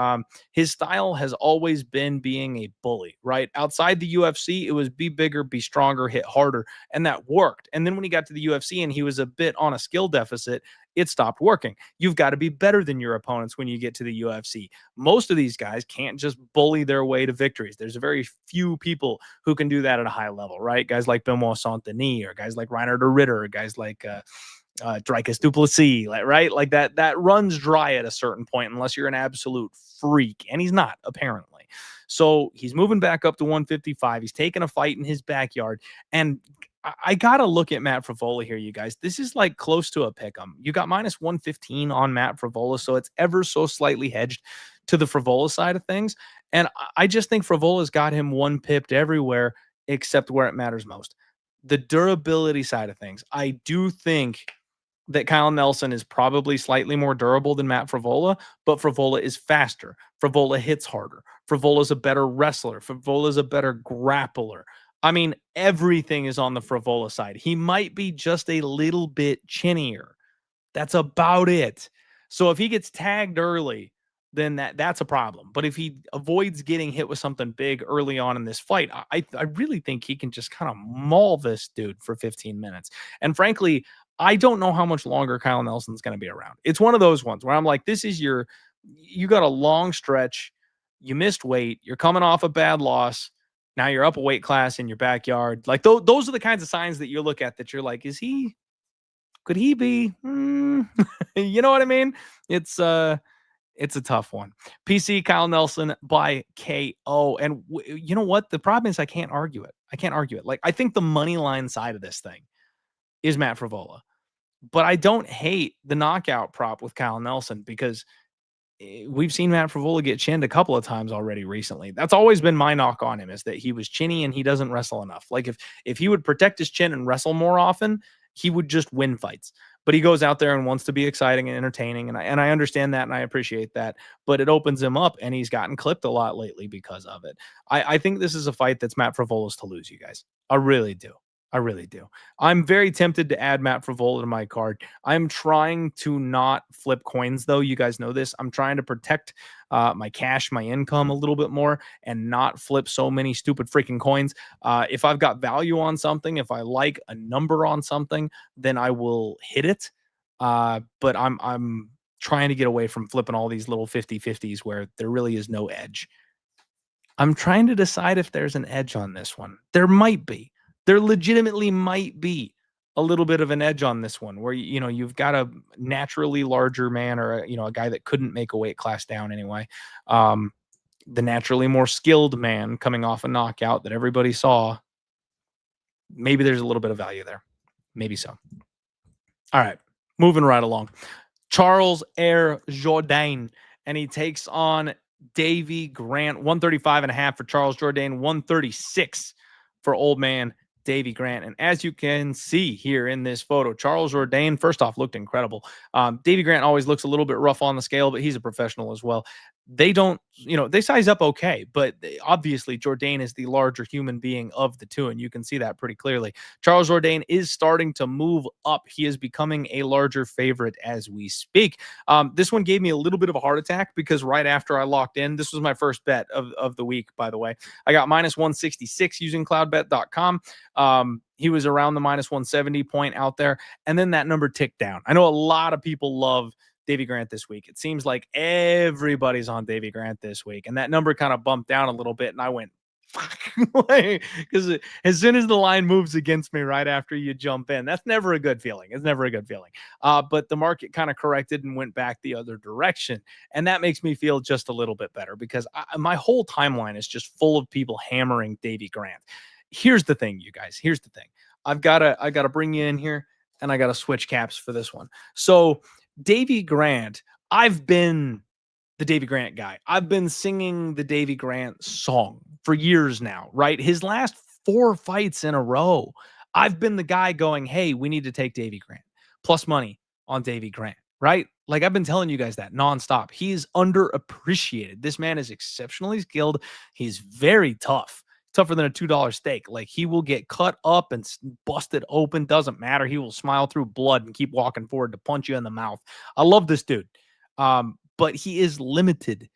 his style has always been being a bully, right? Outside the UFC, it was be bigger, be stronger, hit harder, and that worked. And then when he got to the UFC and he was a bit on a skill deficit, it stopped working. You've got to be better than your opponents when you get to the UFC. Most of these guys can't just bully their way to victories. There's very few people who can do that at a high level, right? Guys like Benoit Saint-Denis or guys like Reiner de Ritter or guys like Dricus Duplessis, right? Like that runs dry at a certain point unless you're an absolute freak, and he's not, apparently. So he's moving back up to 155. He's taking a fight in his backyard, and I gotta look at Matt Frevola here, you guys. This is like close to a pick'em. You got minus 115 on Matt Frevola, so it's ever so slightly hedged to the Frevola side of things. And I just think Frevola's got him one pipped everywhere except where it matters most. The durability side of things. I do think that Kyle Nelson is probably slightly more durable than Matt Frevola, but Frevola is faster. Frevola hits harder. Frevola's a better wrestler. Frevola's a better grappler. I mean, everything is on the Frevola side. He might be just a little bit chinnier. That's about it. So if he gets tagged early, then that's a problem. But if he avoids getting hit with something big early on in this fight, I really think he can just kind of maul this dude for 15 minutes. And frankly, I don't know how much longer Kyle Nelson's going to be around. It's one of those ones where I'm like, you got a long stretch. You missed weight. You're coming off a bad loss. Now you're up a weight class in your backyard. Like those are the kinds of signs that you look at that you're like, could he be? You know what I mean? It's a tough one. PC Kyle Nelson by KO. And you know what? The problem is I can't argue it. Like, I think the money line side of this thing is Matt Frevola. But I don't hate the knockout prop with Kyle Nelson because we've seen Matt Frevola get chinned a couple of times already recently. That's always been my knock on him, is that he was chinny and he doesn't wrestle enough. Like if he would protect his chin and wrestle more often, he would just win fights. but he goes out there and wants to be exciting and entertaining. And I understand that and I appreciate that, but it opens him up and he's gotten clipped a lot lately because of it. I think this is a fight that's Matt Frevola's to lose, you guys. I really do. I really do. I'm very tempted to add Matt Frevola to my card. I'm trying to not flip coins, though. You guys know this. I'm trying to protect my cash, my income a little bit more, and not flip so many stupid freaking coins. If I've got value on something, if I like a number on something, then I will hit it. But I'm trying to get away from flipping all these little 50-50s where there really is no edge. I'm trying to decide if there's an edge on this one. There might be. There legitimately might be a little bit of an edge on this one where, you've got a naturally larger man or, a guy that couldn't make a weight class down anyway. The naturally more skilled man coming off a knockout that everybody saw. Maybe there's a little bit of value there. Maybe so. All right. Moving right along. Charles Jourdain, and he takes on Davy Grant. 135.5 for Charles Jourdain, 136 for old man Davy Grant. And as you can see here in this photo, Charles Jourdain, first off, looked incredible. Davy Grant always looks a little bit rough on the scale, but he's a professional as well. They don't, they size up okay, but obviously Jourdain is the larger human being of the two, and you can see that pretty clearly. Charles Jourdain is starting to move up. He is becoming a larger favorite as we speak. This one gave me a little bit of a heart attack because right after I locked in, this was my first bet of the week, by the way. I got minus 166 using cloudbet.com. He was around the minus 170 point out there, and then that number ticked down. I know a lot of people love Davy Grant this week. It seems like everybody's on Davy Grant this week, and that number kind of bumped down a little bit, and I went, because as soon as the line moves against me right after you jump in, that's never a good feeling. It's never a good feeling. But the market kind of corrected and went back the other direction, and that makes me feel just a little bit better because my whole timeline is just full of people hammering Davy Grant. Here's the thing, you guys. Here's the thing. I gotta bring you in here, and I gotta switch caps for this one. So Davy Grant, I've been the Davy Grant guy. I've been singing the Davy Grant song for years now, right? His last 4 fights in a row, I've been the guy going, hey, we need to take Davy Grant. Plus money on Davy Grant, right? Like I've been telling you guys that nonstop. He's underappreciated. This man is exceptionally skilled. He's very tough. Tougher than a $2 steak. Like he will get cut up and busted open. Doesn't matter. He will smile through blood and keep walking forward to punch you in the mouth. I love this dude. But he is limited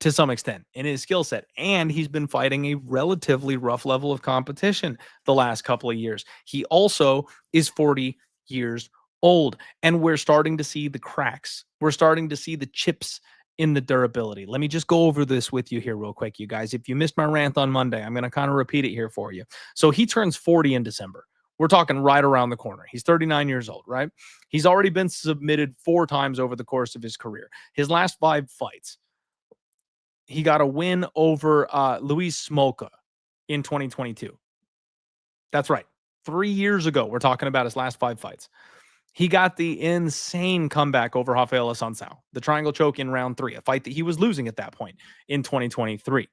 to some extent in his skill set. And he's been fighting a relatively rough level of competition the last couple of years. He also is 40 years old. And we're starting to see the cracks. We're starting to see the chips in the durability. Let me just go over this with you here real quick, you guys. If you missed my rant on Monday, I'm going to kind of repeat it here for you. So he turns 40 in December. We're talking right around the corner. He's 39 years old, right? He's already been submitted 4 times over the course of his career. His last 5 fights, he got a win over Luis Smolka in 2022. That's right. 3 years ago, we're talking about his last 5 fights. He got the insane comeback over Rafael Assunção, the triangle choke in round 3, a fight that he was losing at that point in 2023.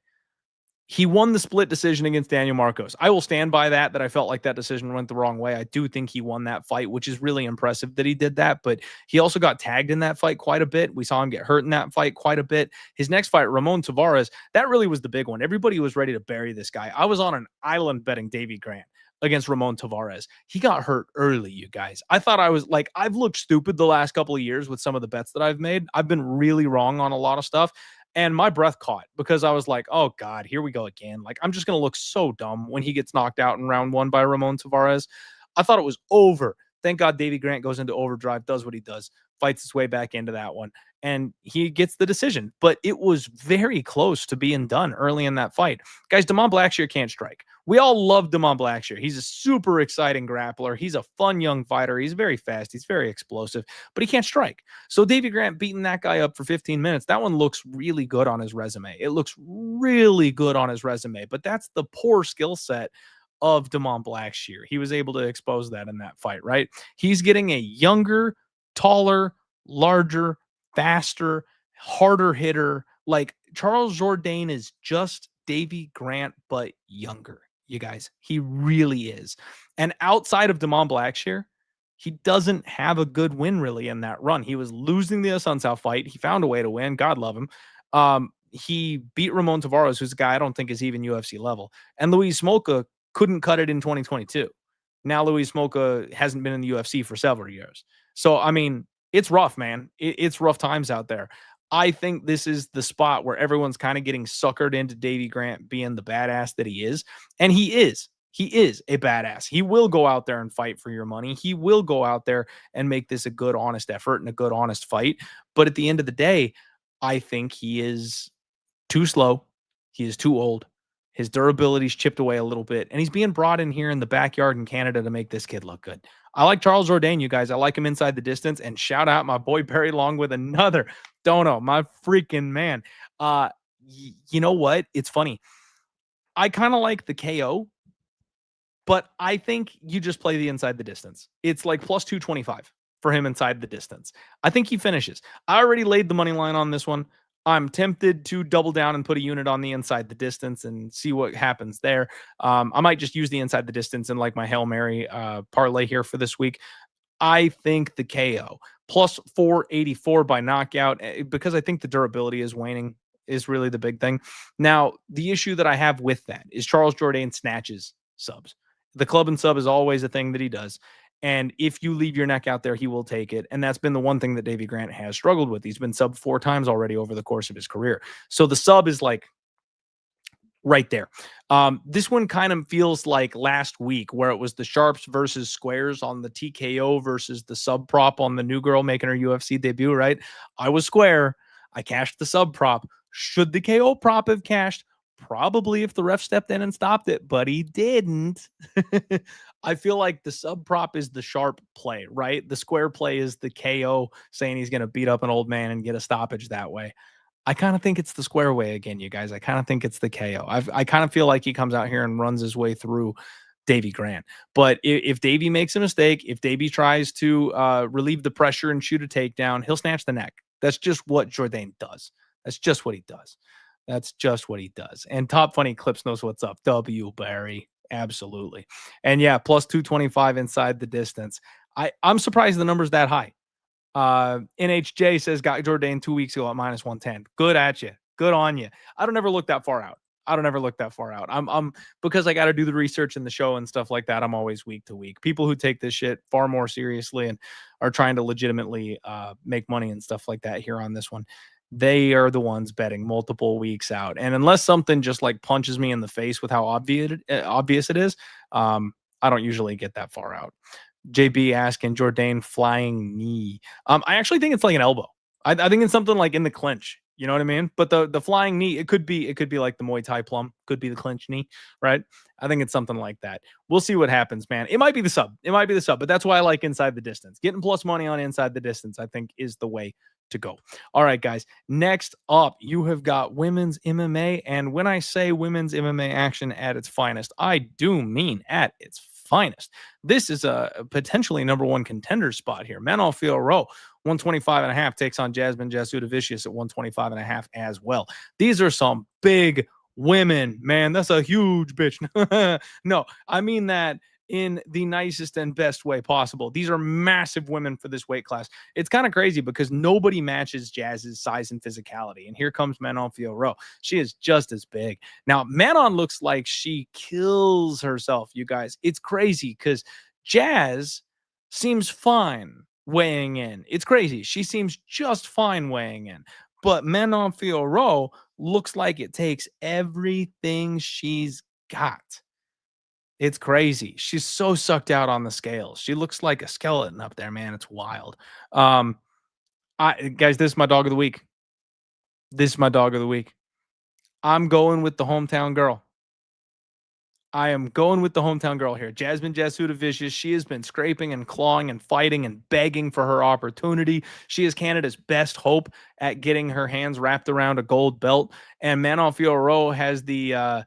He won the split decision against Daniel Marcos. I will stand by that I felt like that decision went the wrong way. I do think he won that fight, which is really impressive that he did that, but he also got tagged in that fight quite a bit. We saw him get hurt in that fight quite a bit. His next fight, Ramon Tavares, that really was the big one. Everybody was ready to bury this guy. I was on an island betting Davy Grant against Ramon Tavares. He got hurt early, you guys. I thought I was like, I've looked stupid the last couple of years with some of the bets that I've made. I've been really wrong on a lot of stuff. And my breath caught because I was like, oh God, here we go again. Like, I'm just going to look so dumb when he gets knocked out in round 1 by Ramon Tavares. I thought it was over. Thank God Davy Grant goes into overdrive, does what he does, fights his way back into that one, and he gets the decision. But it was very close to being done early in that fight. Guys, Damon Blackshear can't strike. We all love Damon Blackshear. He's a super exciting grappler. He's a fun young fighter. He's very fast. He's very explosive, but he can't strike. So Davy Grant beating that guy up for 15 minutes, that one looks really good on his resume. It looks really good on his resume, but that's the poor skill set of Damon Blackshear. He was able to expose that in that fight, right? He's getting a younger, taller, larger, faster, harder hitter. Like Charles Jourdain is just Davy Grant, but younger. You guys, he really is. And outside of Damon Blackshear, He doesn't have a good win really in that run. He was losing the Assunção fight. He found a way to win. God love him. He beat Ramon Tavares, who's a guy I don't think is even UFC level. And Luis Smolka couldn't cut it in 2022. Now Luis Smolka hasn't been in the UFC for several years. So, I mean, it's rough, man. It's rough times out there. I think this is the spot where everyone's kind of getting suckered into Davey Grant being the badass that he is. And he is. He is a badass. He will go out there and fight for your money. He will go out there and make this a good, honest effort and a good, honest fight. But at the end of the day, I think he is too slow. He is too old. His durability's chipped away a little bit, and he's being brought in here in the backyard in Canada to make this kid look good. I like Charles Jourdain, you guys. I like him inside the distance, and shout out my boy Barry Long with another dono, my freaking man. You know what? It's funny. I kind of like the KO, but I think you just play the inside the distance. It's like plus 225 for him inside the distance. I think he finishes. I already laid the money line on this one. I'm tempted to double down and put a unit on the inside the distance and see what happens there. I might just use the inside the distance in like my Hail Mary parlay here for this week. I think the KO plus 484 by knockout, because I think the durability is waning, is really the big thing. Now, the issue that I have with that is Charles Jourdain snatches subs. The club and sub is always a thing that he does. And if you leave your neck out there, he will take it. And that's been the one thing that Davey Grant has struggled with. He's been sub 4 times already over the course of his career. So the sub is like right there. This one kind of feels like last week where it was the sharps versus squares on the TKO versus the sub prop on the new girl making her UFC debut, right? I was square. I cashed the sub prop. Should the KO prop have cashed? Probably if the ref stepped in and stopped it, but he didn't. I feel like the sub prop is the sharp play, right? The square play is the KO saying he's going to beat up an old man and get a stoppage that way. I kind of think it's the square way again, you guys. I kind of think it's the KO. I kind of feel like he comes out here and runs his way through Davey Grant. But if Davey makes a mistake, if Davey tries to relieve the pressure and shoot a takedown, he'll snatch the neck. That's just what Jourdain does. That's just what he does. That's just what he does. And Top Funny Clips knows what's up. W, Barry. Absolutely. And yeah, plus 225 inside the distance. I'm surprised the number's that high. NHJ says got Jourdain 2 weeks ago at minus 110. Good at you. Good on you. I don't ever look that far out. I'm because I got to do the research in the show and stuff like that. I'm always week to week. People who take this shit far more seriously and are trying to legitimately make money and stuff like that here on this one, they are the ones betting multiple weeks out. And unless something just like punches me in the face with how obvious it is, I don't usually get that far out. JB asking Jourdain flying knee. I actually think it's like an elbow. I think it's something like in the clinch. You know what I mean? But the flying knee, it could be like the Muay Thai plum, could be the clinch knee, right? I think it's something like that. We'll see what happens, man. It might be the sub. But that's why I like inside the distance. Getting plus money on inside the distance, I think, is the way to go. All right, guys. Next up, you have got women's MMA. And when I say women's MMA action at its finest, I do mean at its finest. This is a potentially number one contender spot here. Manon Fiorot, 125.5, takes on Jasudavicius at 125.5 as well. These are some big women, man. That's a huge bitch. No, I mean that in the nicest and best way possible. These are massive women for this weight class. It's kind of crazy because nobody matches Jazz's size and physicality. And here comes Manon Fiorot. She is just as big. Now, Manon looks like she kills herself, you guys. It's crazy because Jazz seems fine weighing in. It's crazy. She seems just fine weighing in. But Manon Fiorot looks like it takes everything she's got. It's crazy. She's so sucked out on the scales. She looks like a skeleton up there, man. It's wild. Guys, this is my dog of the week. I'm going with the hometown girl. I am going with the hometown girl here. Jasmine Jasudavicius. She has been scraping and clawing and fighting and begging for her opportunity. She is Canada's best hope at getting her hands wrapped around a gold belt. And Manon Fiorot has the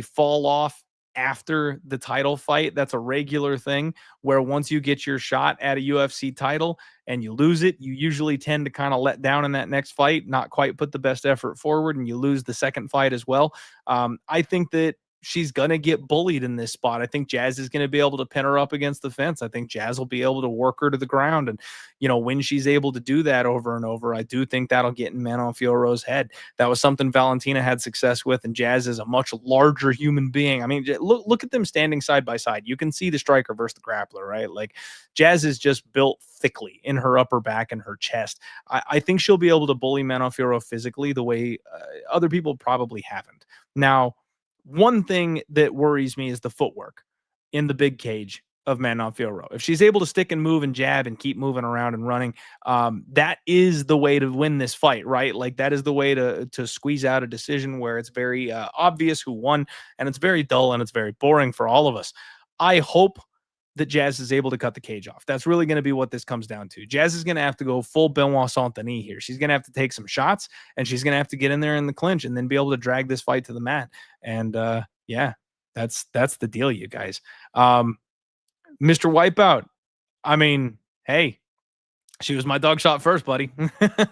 fall off after the title fight. That's a regular thing where once you get your shot at a UFC title and you lose it, you usually tend to kind of let down in that next fight, not quite put the best effort forward, and you lose the second fight as well. I think that she's going to get bullied in this spot. I think Jazz is going to be able to pin her up against the fence. I think Jazz will be able to work her to the ground. And, when she's able to do that over and over, I do think that'll get in Manon Fiorot's head. That was something Valentina had success with, and Jazz is a much larger human being. I mean, look at them standing side by side. You can see the striker versus the grappler, right? Like, Jazz is just built thickly in her upper back and her chest. I think she'll be able to bully Manon Fiorot physically the way other people probably haven't. Now, one thing that worries me is the footwork in the big cage of Manon Fiorot. If she's able to stick and move and jab and keep moving around and running, that is the way to win this fight, right? Like, that is the way to squeeze out a decision where it's very obvious who won, and it's very dull and it's very boring for all of us. I hope that Jazz is able to cut the cage off. That's really going to be what this comes down to. Jazz is going to have to go full Benoit Saint-Denis here. She's going to have to take some shots, and she's going to have to get in there in the clinch and then be able to drag this fight to the mat. And yeah, that's the deal, you guys. Mr. Wipeout, I mean, hey, she was my dog shot first, buddy.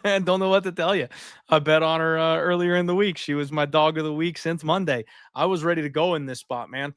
Don't know what to tell you. I bet on her earlier in the week. She was my dog of the week since Monday. I was ready to go in this spot, man.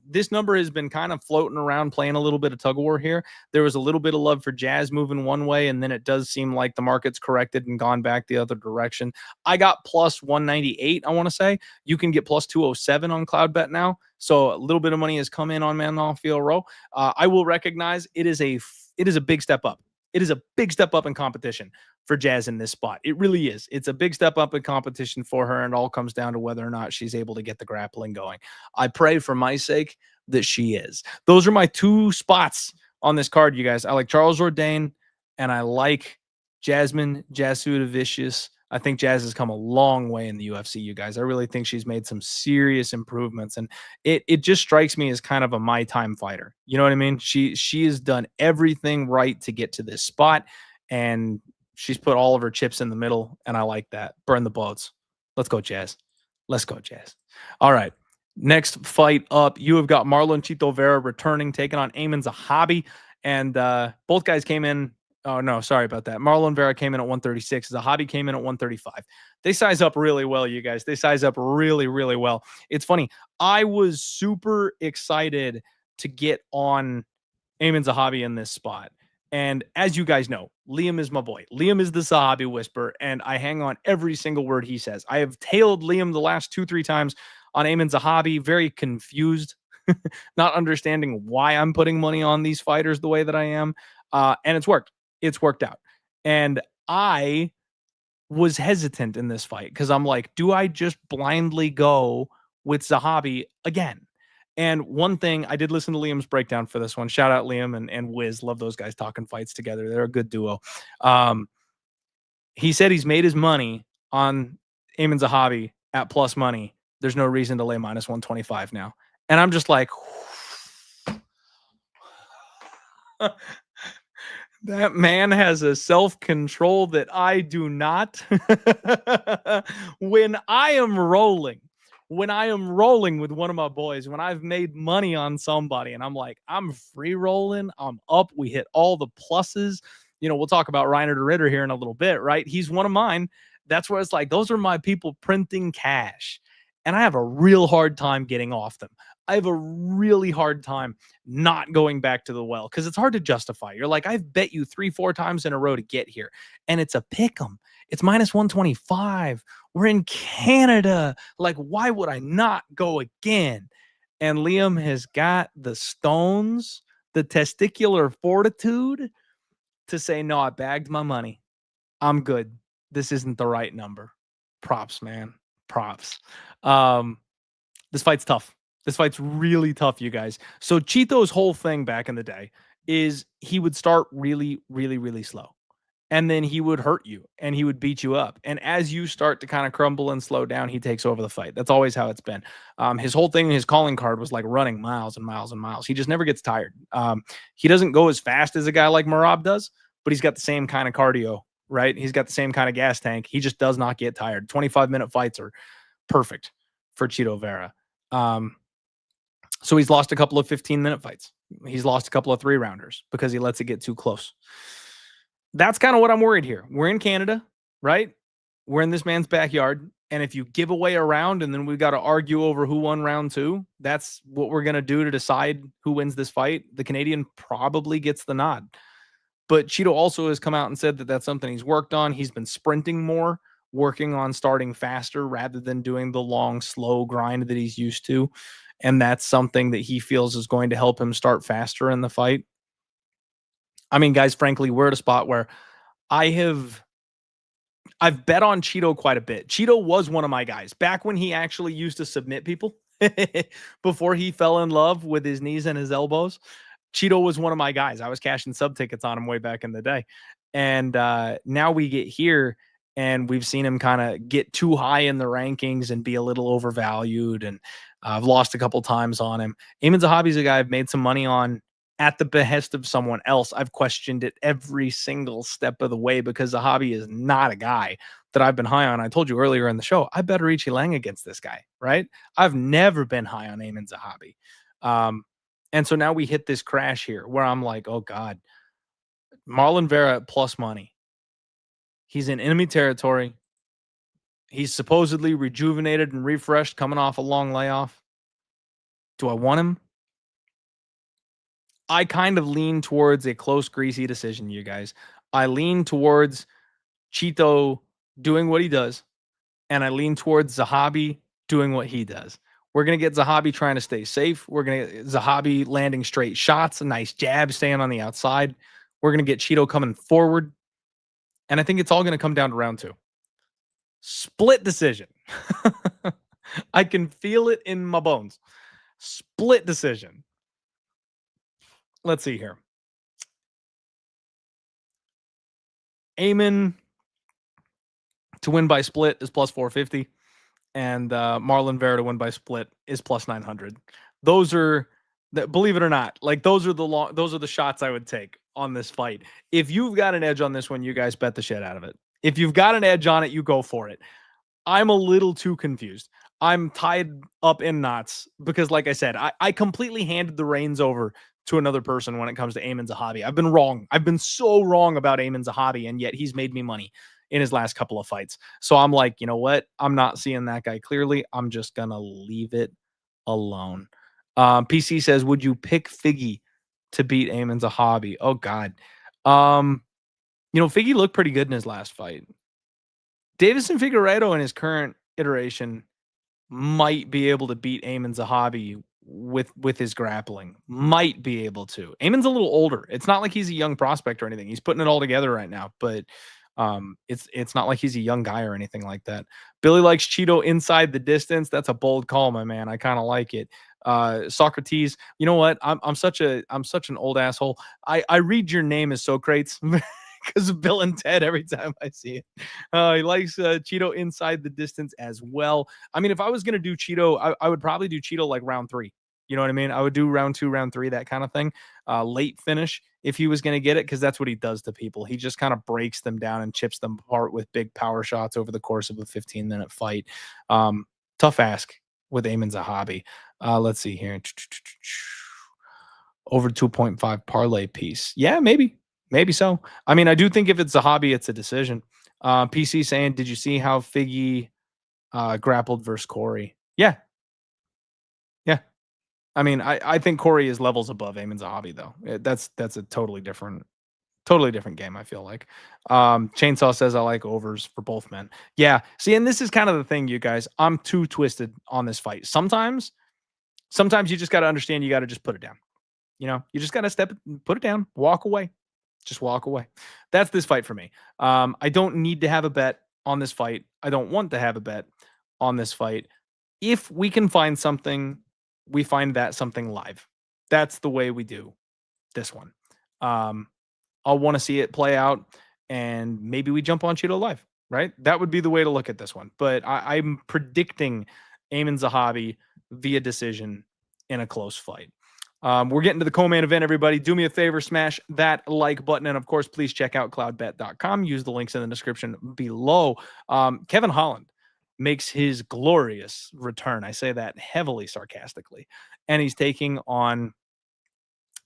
This number has been kind of floating around, playing a little bit of tug of war here. There was a little bit of love for Jazz moving one way, and then it does seem like the market's corrected and gone back the other direction. I got plus 198, I want to say. You can get plus 207 on Cloudbet now. So a little bit of money has come in on Manon Fiorot. I will recognize it is a big step up. It is a big step up in competition for Jazz in this spot. It really is. It's a big step up in competition for her, and it all comes down to whether or not she's able to get the grappling going. I pray for my sake that she is. Those are my two spots on this card, you guys. I like Charles Jourdain, and I like Jasmine Jasudavicius. I think Jazz has come a long way in the UFC, you guys. I really think she's made some serious improvements, and it just strikes me as kind of a my time fighter. You know what I mean? She has done everything right to get to this spot, and she's put all of her chips in the middle, and I like that. Burn the boats. Let's go, Jazz. Let's go, Jazz. All right. Next fight up, you have got Marlon Chito Vera returning, taking on Aiemann Zahabi, and both guys came in. Oh, no, sorry about that. Marlon Vera came in at 136. Zahabi came in at 135. They size up really well, you guys. They size up really, really well. It's funny. I was super excited to get on Aiemann Zahabi in this spot. And as you guys know, Liam is my boy. Liam is the Zahabi whisperer, and I hang on every single word he says. I have tailed Liam the last 2-3 times on Aiemann Zahabi, very confused, not understanding why I'm putting money on these fighters the way that I am. And it's worked. It's worked out. And I was hesitant in this fight because I'm like, do I just blindly go with Zahabi again? And one thing, I did listen to Liam's breakdown for this one. Shout out Liam and Wiz. Love those guys talking fights together. They're a good duo. He said he's made his money on Aiemann Zahabi at plus money. There's no reason to lay minus 125 now. And I'm just like, that man has a self-control that I do not. When I am rolling with one of my boys, when I've made money on somebody and I'm like, I'm free rolling, I'm up, we hit all the pluses. We'll talk about Reiner de Ritter here in a little bit, right? He's one of mine. That's where it's like, those are my people printing cash. And I have a real hard time getting off them. I have a really hard time not going back to the well because it's hard to justify. You're like, I've bet you 3-4 times in a row to get here, and it's a pick 'em. It's minus 125. We're in Canada. Like, why would I not go again? And Liam has got the stones, the testicular fortitude to say, no, I bagged my money. I'm good. This isn't the right number. Props, man. Props. This fight's tough. This fight's really tough, you guys. So Chito's whole thing back in the day is he would start really, really, really slow. And then he would hurt you and he would beat you up. And as you start to kind of crumble and slow down, he takes over the fight. That's always how it's been. His whole thing, his calling card was like running miles and miles and miles. He just never gets tired. He doesn't go as fast as a guy like Merab does, but he's got the same kind of cardio, right? He's got the same kind of gas tank. He just does not get tired. 25-minute fights are perfect for Chito Vera. So he's lost a couple of 15-minute fights. He's lost a couple of 3-rounders because he lets it get too close. That's kind of what I'm worried here. We're in Canada, right? we're in this man's backyard. And if you give away a round and then we got to argue over who won round 2, that's what we're going to do to decide who wins this fight. The Canadian probably gets the nod. But Cheeto also has come out and said that that's something he's worked on. He's been sprinting more, working on starting faster rather than doing the long, slow grind that he's used to. And that's something that he feels is going to help him start faster in the fight. I mean, guys, frankly, we're at a spot where I've bet on Cheeto quite a bit. Cheeto was one of my guys back when he actually used to submit people before he fell in love with his knees and his elbows. Cheeto was one of my guys. I was cashing sub tickets on him way back in the day. And now we get here and we've seen him kind of get too high in the rankings and be a little overvalued. And I've lost a couple times on him. Amin Zahabi's a guy I've made some money on at the behest of someone else. I've questioned it every single step of the way because Zahabi is not a guy that I've been high on. I told you earlier in the show, I bet Richie Lang against this guy, right? I've never been high on Amin Zahabi. And so now we hit this crash here where I'm like, oh God, Marlon Vera at plus money. He's in enemy territory. He's supposedly rejuvenated and refreshed coming off a long layoff. Do I want him? I kind of lean towards a close, greasy decision, you guys. I lean towards Cheeto doing what he does, and I lean towards Zahabi doing what he does. We're going to get Zahabi trying to stay safe. We're going to get Zahabi landing straight shots, a nice jab, staying on the outside. We're going to get Cheeto coming forward. And I think it's all going to come down to round 2. Split decision. I can feel it in my bones. Split decision. Let's see here. Amin to win by split is plus 450. And Marlon Vera to win by split is plus 900. Those are, believe it or not, like those are the shots I would take on this fight. If you've got an edge on this one, you guys bet the shit out of it. If you've got an edge on it, you go for it. I'm a little too confused. I'm tied up in knots because, like I said, I completely handed the reins over to another person when it comes to Amin Zahabi. I've been wrong. I've been so wrong about Amin Zahabi, and yet he's made me money in his last couple of fights. So I'm like, you know what? I'm not seeing that guy clearly. I'm just going to leave it alone. PC says, would you pick Figgy to beat Amin Zahabi? Oh, God. Figgy looked pretty good in his last fight. Davison Figueiredo in his current iteration might be able to beat Amin Zahabi with his grappling. Might be able to. Amin's a little older. It's not like he's a young prospect or anything. He's putting it all together right now, but it's not like he's a young guy or anything like that. Billy likes Cheeto inside the distance. That's a bold call, my man. I kind of like it. Socrates, you know what? I'm such an old asshole. I read your name as Socrates because of Bill and Ted every time I see it. He likes Cheeto inside the distance as well. I mean, if I was gonna do Cheeto, I would probably do Cheeto like round 3. You know what I mean? I would do round 2, round 3, that kind of thing. Late finish if he was going to get it, because that's what he does to people. He just kind of breaks them down and chips them apart with big power shots over the course of a 15-minute fight. Tough ask with Amin Zahabi. Let's see here. Over 2.5 parlay piece. Yeah, maybe so. I mean, I do think if it's Zahabi, it's a decision. PC saying, did you see how Figgy grappled versus Corey? Yeah. I mean, I think Corey is levels above Amin Zahabi, though. That's a totally different game, I feel like. Chainsaw says I like overs for both men. Yeah. See, and this is kind of the thing, you guys. I'm too twisted on this fight. Sometimes you just got to understand you got to just put it down. You just got to put it down, walk away. Just walk away. That's this fight for me. I don't need to have a bet on this fight. I don't want to have a bet on this fight. If we can find something, we find that something live. That's the way we do this one. I'll want to see it play out, and maybe we jump on Cheeto live, right? That would be the way to look at this one. But I'm predicting Amin Zahabi via decision in a close fight. We're getting to the co-main event, everybody. Do me a favor, smash that like button. And, of course, please check out cloudbet.com. Use the links in the description below. Kevin Holland makes his glorious return. I say that heavily sarcastically. And he's taking on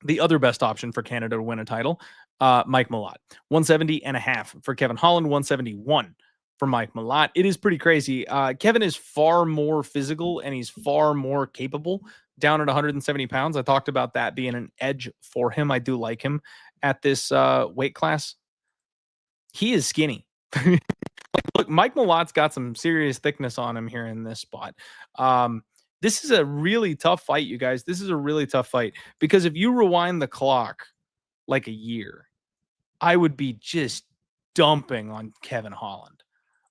the other best option for Canada to win a title, Mike Malott. 170.5 for Kevin Holland, 171 for Mike Malott. It is pretty crazy. Kevin is far more physical and he's far more capable down at 170 pounds. I talked about that being an edge for him. I do like him at this weight class. He is skinny. Look, Mike Malott's got some serious thickness on him here in this spot. This is a really tough fight, you guys. This is a really tough fight because if you rewind the clock like a year, I would be just dumping on Kevin Holland.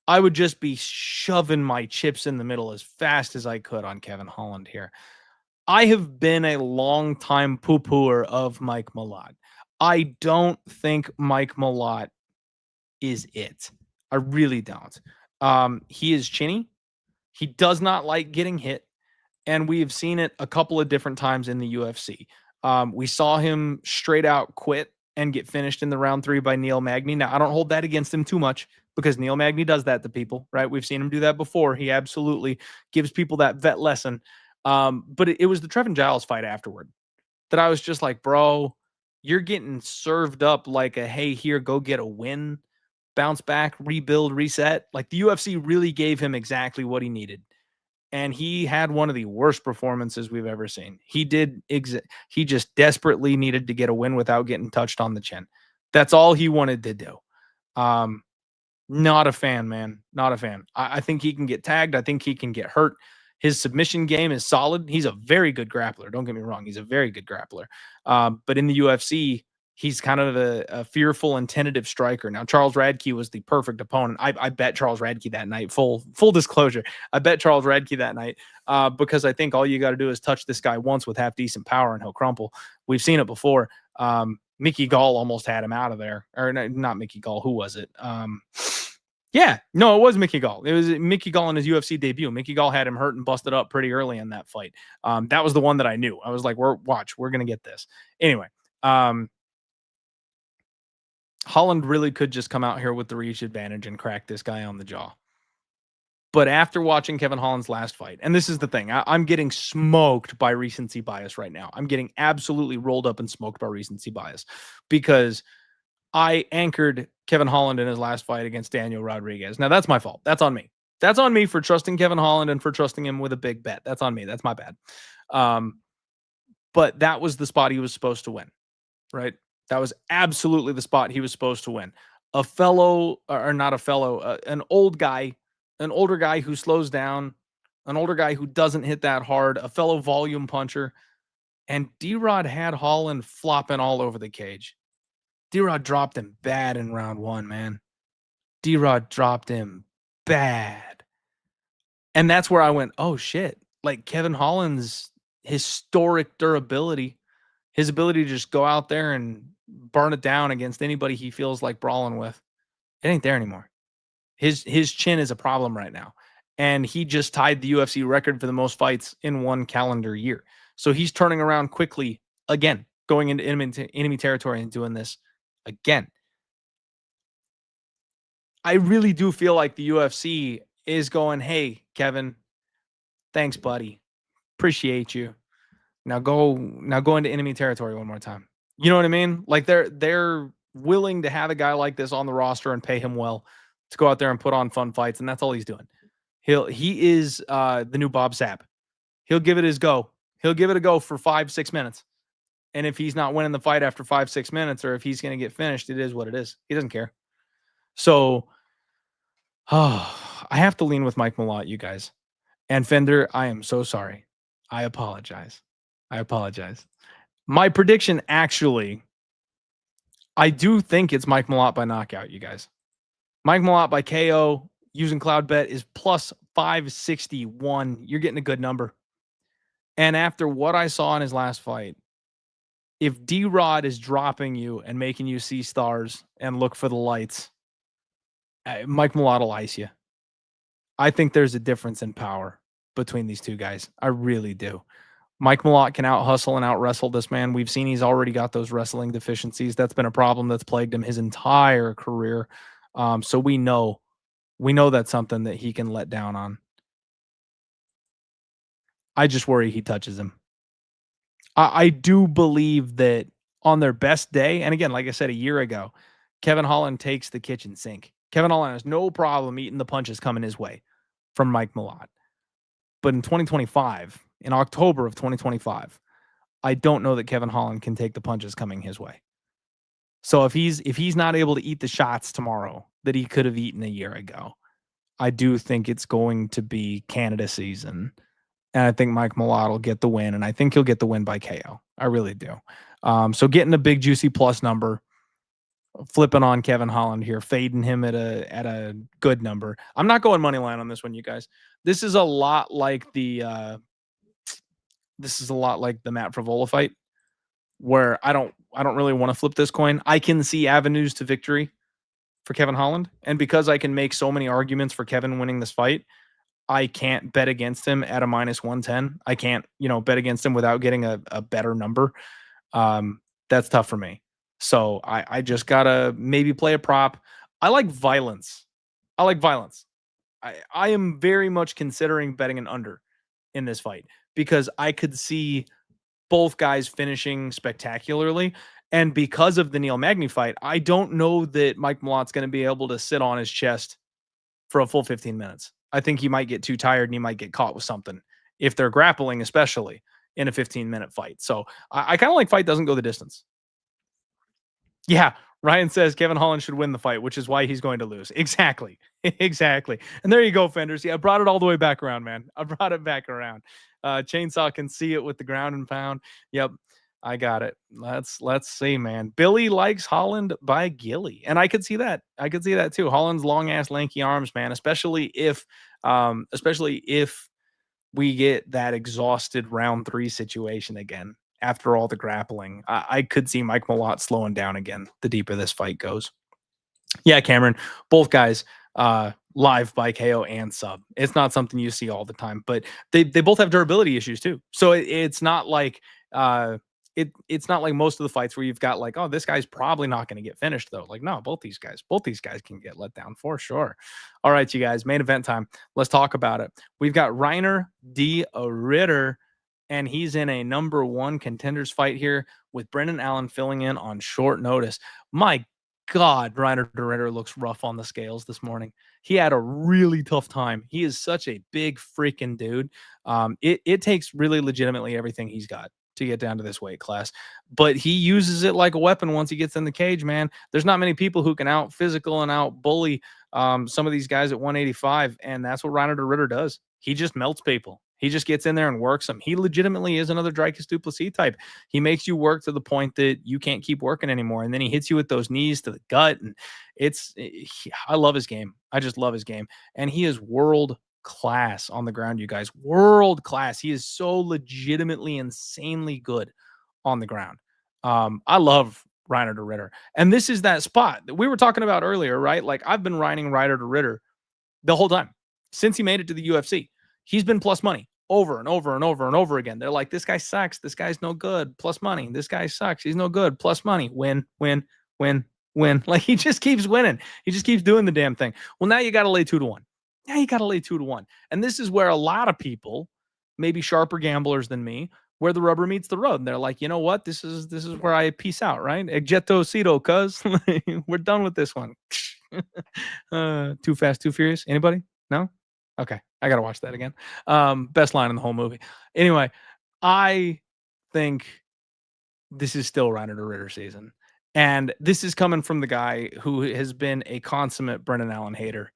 I would just be shoving my chips in the middle as fast as I could on Kevin Holland here. I have been a long time poo-pooer of Mike Malott. I don't think Mike Malott is it. I really don't. He is chinny. He does not like getting hit. And we have seen it a couple of different times in the UFC. We saw him straight out quit and get finished in the round 3 by Neil Magny. Now, I don't hold that against him too much because Neil Magny does that to people, right? We've seen him do that before. He absolutely gives people that vet lesson. But it was the Trevin Giles fight afterward that I was just like, bro, you're getting served up like a, hey, here, go get a win, bounce back, rebuild, reset. Like the UFC really gave him exactly what he needed. And he had one of the worst performances we've ever seen. He just desperately needed to get a win without getting touched on the chin. That's all he wanted to do. Not a fan, man. Not a fan. I think he can get tagged. I think he can get hurt. His submission game is solid. He's a very good grappler. Don't get me wrong. He's a very good grappler. But in the UFC, he's kind of a fearful and tentative striker. Now, Charles Radke was the perfect opponent. I bet Charles Radke that night. Full disclosure. I bet Charles Radke that night because I think all you got to do is touch this guy once with half decent power and he'll crumple. We've seen it before. Mickey Gall almost had him out of there. Or not Mickey Gall. Who was it? Yeah, no, it was Mickey Gall. It was Mickey Gall in his UFC debut. Mickey Gall had him hurt and busted up pretty early in that fight. That was the one that I knew. I was like, we're going to get this. Anyway, Holland really could just come out here with the reach advantage and crack this guy on the jaw. But after watching Kevin Holland's last fight, and this is the thing, I'm getting smoked by recency bias right now. I'm getting absolutely rolled up and smoked by recency bias because I anchored Kevin Holland in his last fight against Daniel Rodriguez. Now, that's my fault. That's on me. That's on me for trusting Kevin Holland and for trusting him with a big bet. That's on me. That's my bad. But that was the spot he was supposed to win, right? That was absolutely the spot he was supposed to win. An older guy who slows down, an older guy who doesn't hit that hard, a fellow volume puncher. And D-Rod had Holland flopping all over the cage. D-Rod dropped him bad in round 1, man. D-Rod dropped him bad. And that's where I went, oh, shit. Like Kevin Holland's historic durability, his ability to just go out there and burn it down against anybody he feels like brawling with, it ain't there anymore. His chin is a problem right now. And he just tied the UFC record for the most fights in one calendar year. So he's turning around quickly again, going into enemy territory and doing this again. I really do feel like the UFC is going, hey, Kevin, thanks, buddy. Appreciate you. Now go into enemy territory one more time. You know what I mean? Like they're willing to have a guy like this on the roster and pay him well to go out there and put on fun fights, and that's all he's doing. He is the new Bob Sapp. He'll give it his go. He'll give it a go for 5-6 minutes. And if he's not winning the fight after 5-6 minutes, or if he's going to get finished, it is what it is. He doesn't care. So, I have to lean with Mike Malott, you guys. And Fender, I am so sorry. I apologize. My prediction, actually, I do think it's Mike Malott by knockout, you guys. Mike Malott by KO using CloudBet is plus 561. You're getting a good number. And after what I saw in his last fight, if D-Rod is dropping you and making you see stars and look for the lights, Mike Malott will ice you. I think there's a difference in power between these two guys. I really do. Mike Malott can out-hustle and out-wrestle this man. We've seen he's already got those wrestling deficiencies. That's been a problem that's plagued him his entire career. So we know that's something that he can let down on. I just worry he touches him. I do believe that on their best day, and again, like I said a year ago, Kevin Holland takes the kitchen sink. Kevin Holland has no problem eating the punches coming his way from Mike Malott. But in 2025, in October of 2025, I don't know that Kevin Holland can take the punches coming his way. So if he's not able to eat the shots tomorrow that he could have eaten a year ago, I do think it's going to be Canada season. And I think Mike Malott will get the win, and I think he'll get the win by KO. I really do. So getting a big juicy plus number, flipping on Kevin Holland here, fading him at a good number. I'm not going money line on this one, you guys. This is a lot like the Matt Frevola fight, where I don't really want to flip this coin. I can see avenues to victory for Kevin Holland, and because I can make so many arguments for Kevin winning this fight, I can't bet against him at a -110. I can't, bet against him without getting a better number. That's tough for me. So I just gotta maybe play a prop. I like violence. I am very much considering betting an under in this fight because I could see both guys finishing spectacularly. And because of the Neil Magny fight, I don't know that Mike Malott's going to be able to sit on his chest for a full 15 minutes. I think he might get too tired and he might get caught with something if they're grappling, especially in a 15-minute fight. So I kind of like fight doesn't go the distance. Yeah, Ryan says Kevin Holland should win the fight, which is why he's going to lose. Exactly. Exactly. And there you go, Fenders. Yeah, I brought it all the way back around, man. I brought it back around. Chainsaw can see it with the ground and pound. Yep, I got it. Let's see, man. Billy likes Holland by Gilly. And I could see that. I could see that too. Holland's long ass lanky arms, man, especially if we get that exhausted round 3 situation again. After all the grappling, I could see Mike Malott slowing down again the deeper this fight goes. Yeah, Cameron, both guys live by KO and sub. It's not something you see all the time, but they both have durability issues too. So it's not like it's not like most of the fights where you've got like, oh, this guy's probably not going to get finished though. Like, no, both these guys can get let down for sure. All right, you guys, main event time. Let's talk about it. We've got Reiner D. Ritter. And he's in a number 1 contenders fight here with Brendan Allen filling in on short notice. My God, Reiner de Ritter looks rough on the scales this morning. He had a really tough time. He is such a big freaking dude. It takes really legitimately everything he's got to get down to this weight class. But he uses it like a weapon once he gets in the cage, man. There's not many people who can out physical and out bully some of these guys at 185. And that's what Reiner de Ritter does. He just melts people. He just gets in there and works them. He legitimately is another Dricus du Plessis type. He makes you work to the point that you can't keep working anymore. And then he hits you with those knees to the gut. And I love his game. I just love his game. And he is world class on the ground, you guys. World class. He is so legitimately insanely good on the ground. I love Reiner de Ritter. And this is that spot that we were talking about earlier, right? Like I've been riding Reiner de Ritter the whole time since he made it to the UFC. He's been plus money over and over and over and over again. They're like, this guy sucks. This guy's no good. Plus money. This guy sucks. He's no good. Plus money. Win. Like he just keeps winning. He just keeps doing the damn thing. Well, now you got to lay 2-1. Now you got to lay 2-1. And this is where a lot of people, maybe sharper gamblers than me, where the rubber meets the road. And they're like, you know what? This is where I peace out, right? Eggetto Cito, cuz we're done with this one. Too Fast, Too Furious. Anybody? No? Okay. I got to watch that again. Best line in the whole movie. Anyway, I think this is still Reiner de Ritter season. And this is coming from the guy who has been a consummate Brendan Allen hater.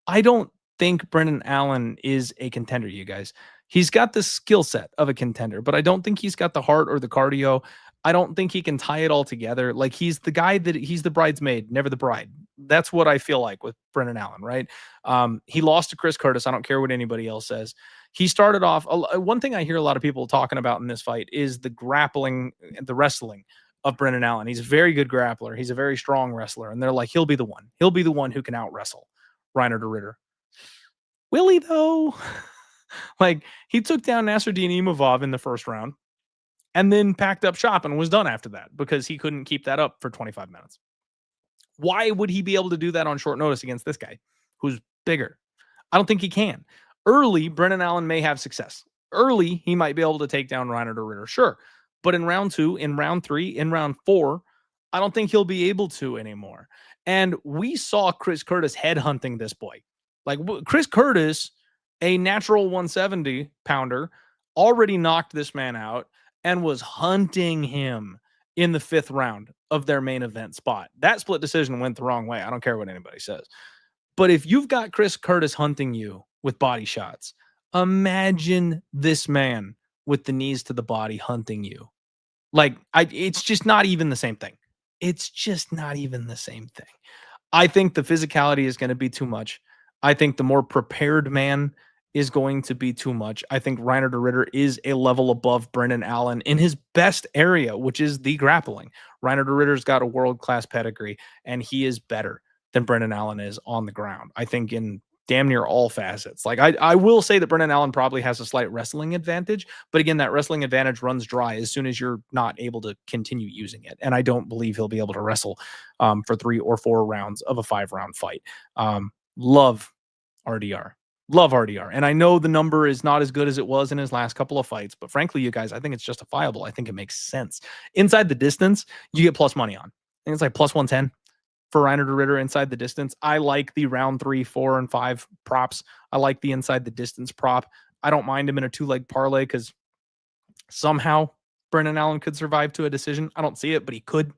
I don't think Brendan Allen is a contender, you guys. He's got the skill set of a contender, but I don't think he's got the heart or the cardio. I don't think he can tie it all together. Like he's the guy that he's the bridesmaid, never the bride. That's what I feel like with Brendan Allen, right? He lost to Chris Curtis. I don't care what anybody else says. He started off. One thing I hear a lot of people talking about in this fight is the grappling, the wrestling of Brendan Allen. He's a very good grappler. He's a very strong wrestler. And they're like, he'll be the one. He'll be the one who can out wrestle Reiner de Ritter. Will he though? Like he took down Nasruddin Imavov in the first round and then packed up shop and was done after that because he couldn't keep that up for 25 minutes. Why would he be able to do that on short notice against this guy who's bigger? I don't think he can. Early, Brendan Allen may have success. Early, he might be able to take down Reiner de Ritter. Sure. But in round 2, in round 3, in round 4, I don't think he'll be able to anymore. And we saw Chris Curtis headhunting this boy. Like Chris Curtis, a natural 170 pounder, already knocked this man out and was hunting him in the 5th round of their main event spot. That split decision went the wrong way. I don't care what anybody says. But if you've got Chris Curtis hunting you with body shots, imagine this man with the knees to the body hunting you. Like, it's just not even the same thing. It's just not even the same thing. I think the physicality is going to be too much. I think the more prepared man is going to be too much. I think Reiner de Ritter is a level above Brendan Allen in his best area, which is the grappling. Reiner de Ritter's got a world-class pedigree, and he is better than Brendan Allen is on the ground. I think in damn near all facets. Like I will say that Brendan Allen probably has a slight wrestling advantage, but again, that wrestling advantage runs dry as soon as you're not able to continue using it. And I don't believe he'll be able to wrestle for 3 or 4 rounds of a 5-round fight. Love RDR. Love RDR. And I know the number is not as good as it was in his last couple of fights, but frankly, you guys, I think it's justifiable. I think it makes sense. Inside the distance, you get plus money on. I think it's like plus 110 for Reiner de Ritter inside the distance. I like the round 3, 4, and 5 props. I like the inside the distance prop. I don't mind him in a 2-leg parlay because somehow Brendan Allen could survive to a decision. I don't see it, but he could,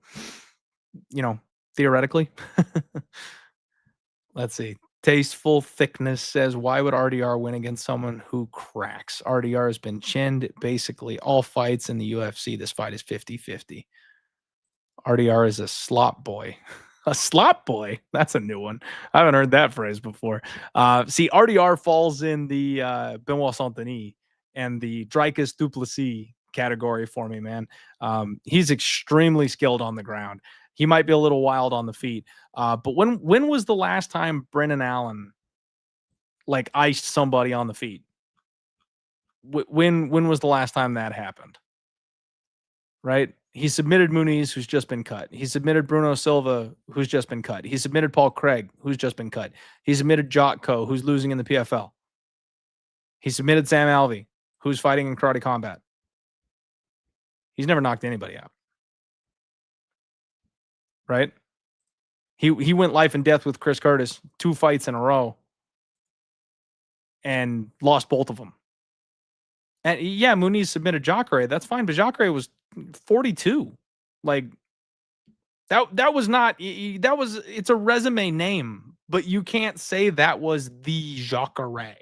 theoretically. Let's see. Tasteful Thickness says, why would RDR win against someone who cracks? RDR has been chinned basically all fights in the UFC. This fight is 50-50. RDR is a slop boy. A slop boy? That's a new one. I haven't heard that phrase before. See, RDR falls in the Benoit Saint-Denis and the Dricus Duplessis category for me, man. He's extremely skilled on the ground. He might be a little wild on the feet. But when was the last time Brendan Allen iced somebody on the feet? When was the last time that happened? Right? He submitted Muniz, who's just been cut. He submitted Bruno Silva, who's just been cut. He submitted Paul Craig, who's just been cut. He submitted Jotko, who's losing in the PFL. He submitted Sam Alvey, who's fighting in karate combat. He's never knocked anybody out. Right? He went life and death with Chris Curtis 2 fights in a row and lost both of them. And yeah, Muniz submitted Jacare. That's fine, but Jacare was 42. Like that was not it's a resume name, but you can't say that was the Jacare.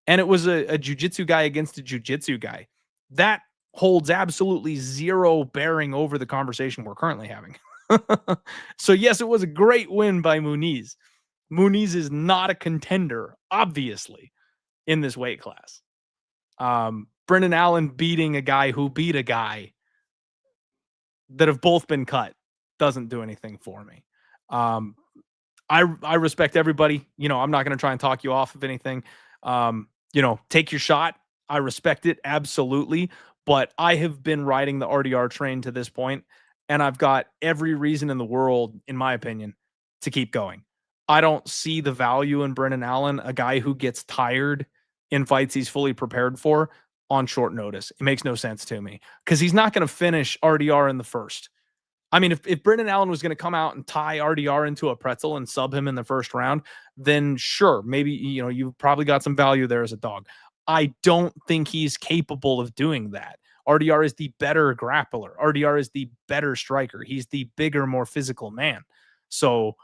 And it was a jiu-jitsu guy against a jiu-jitsu guy. That holds absolutely zero bearing over the conversation we're currently having. So yes, it was a great win by Muniz. Muniz is not a contender, obviously, in this weight class. Brendan Allen beating a guy who beat a guy that have both been cut doesn't do anything for me. I respect everybody. I'm not going to try and talk you off of anything. Take your shot. I respect it. Absolutely. But I have been riding the RDR train to this point, and I've got every reason in the world, in my opinion, to keep going. I don't see the value in Brendan Allen, a guy who gets tired in fights he's fully prepared for on short notice. It makes no sense to me because he's not going to finish RDR in the first. I mean, if Brendan Allen was going to come out and tie RDR into a pretzel and sub him in the first round, then sure, maybe, you've probably got some value there as a dog. I don't think he's capable of doing that. RDR is the better grappler. RDR is the better striker. He's the bigger, more physical man. So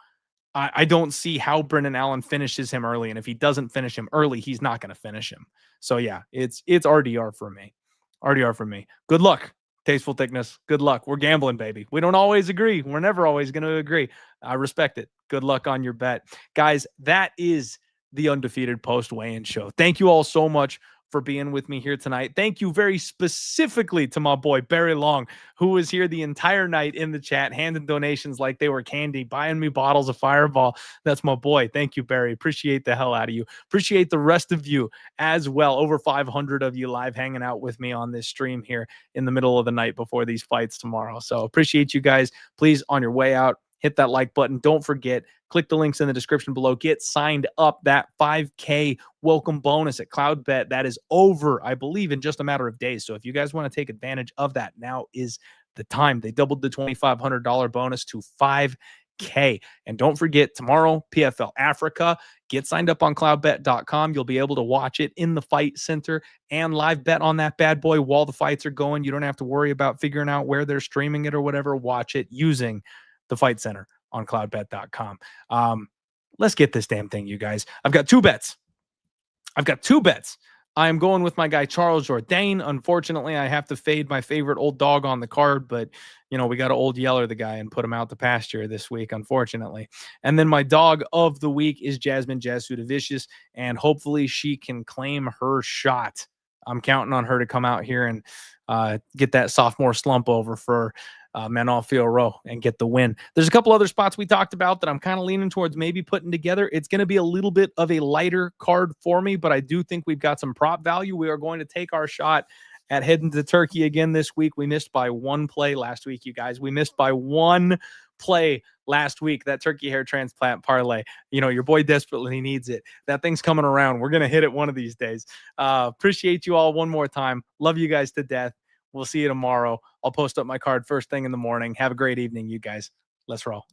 I don't see how Brendan Allen finishes him early. And if he doesn't finish him early, he's not going to finish him. So yeah, it's RDR for me. RDR for me. Good luck. Tasteful Thickness. Good luck. We're gambling, baby. We don't always agree. We're never always going to agree. I respect it. Good luck on your bet. Guys, that is the Undefeated Post Weigh-In Show. Thank you all so much for being with me here tonight. Thank you very specifically to my boy Barry Long, who was here the entire night in the chat, handing donations like they were candy, buying me bottles of Fireball. That's my boy. Thank you, Barry. Appreciate the hell out of you. Appreciate the rest of you as well. Over 500 of you live hanging out with me on this stream here in the middle of the night before these fights tomorrow. So appreciate you guys. Please, on your way out, hit that like button. Don't forget, click the links in the description below. Get signed up. That 5K welcome bonus at Cloudbet, that is over, I believe, in just a matter of days. So if you guys want to take advantage of that, now is the time. They doubled the $2,500 bonus to $5K. And don't forget, tomorrow, PFL Africa. Get signed up on cloudbet.com. You'll be able to watch it in the Fight Center and live bet on that bad boy while the fights are going. You don't have to worry about figuring out where they're streaming it or whatever. Watch it using the Fight Center on cloudbet.com. Let's get this damn thing, you guys. I've got two bets. I am going with my guy, Charles Jourdain. Unfortunately, I have to fade my favorite old dog on the card, but, we got to old Yeller the guy and put him out to pasture this week, unfortunately. And then my dog of the week is Jasudavicius, and hopefully she can claim her shot. I'm counting on her to come out here and get that sophomore slump over for Manon Fiorot and get the win. There's a couple other spots we talked about that I'm kind of leaning towards maybe putting together. It's going to be a little bit of a lighter card for me, but I do think we've got some prop value. We are going to take our shot at heading to Turkey again this week. We missed by one play last week, you guys. We missed by one play last week, that turkey hair transplant parlay. Your boy desperately needs it. That thing's coming around. We're going to hit it one of these days. Appreciate you all one more time. Love you guys to death. We'll see you tomorrow. I'll post up my card first thing in the morning. Have a great evening, you guys. Let's roll.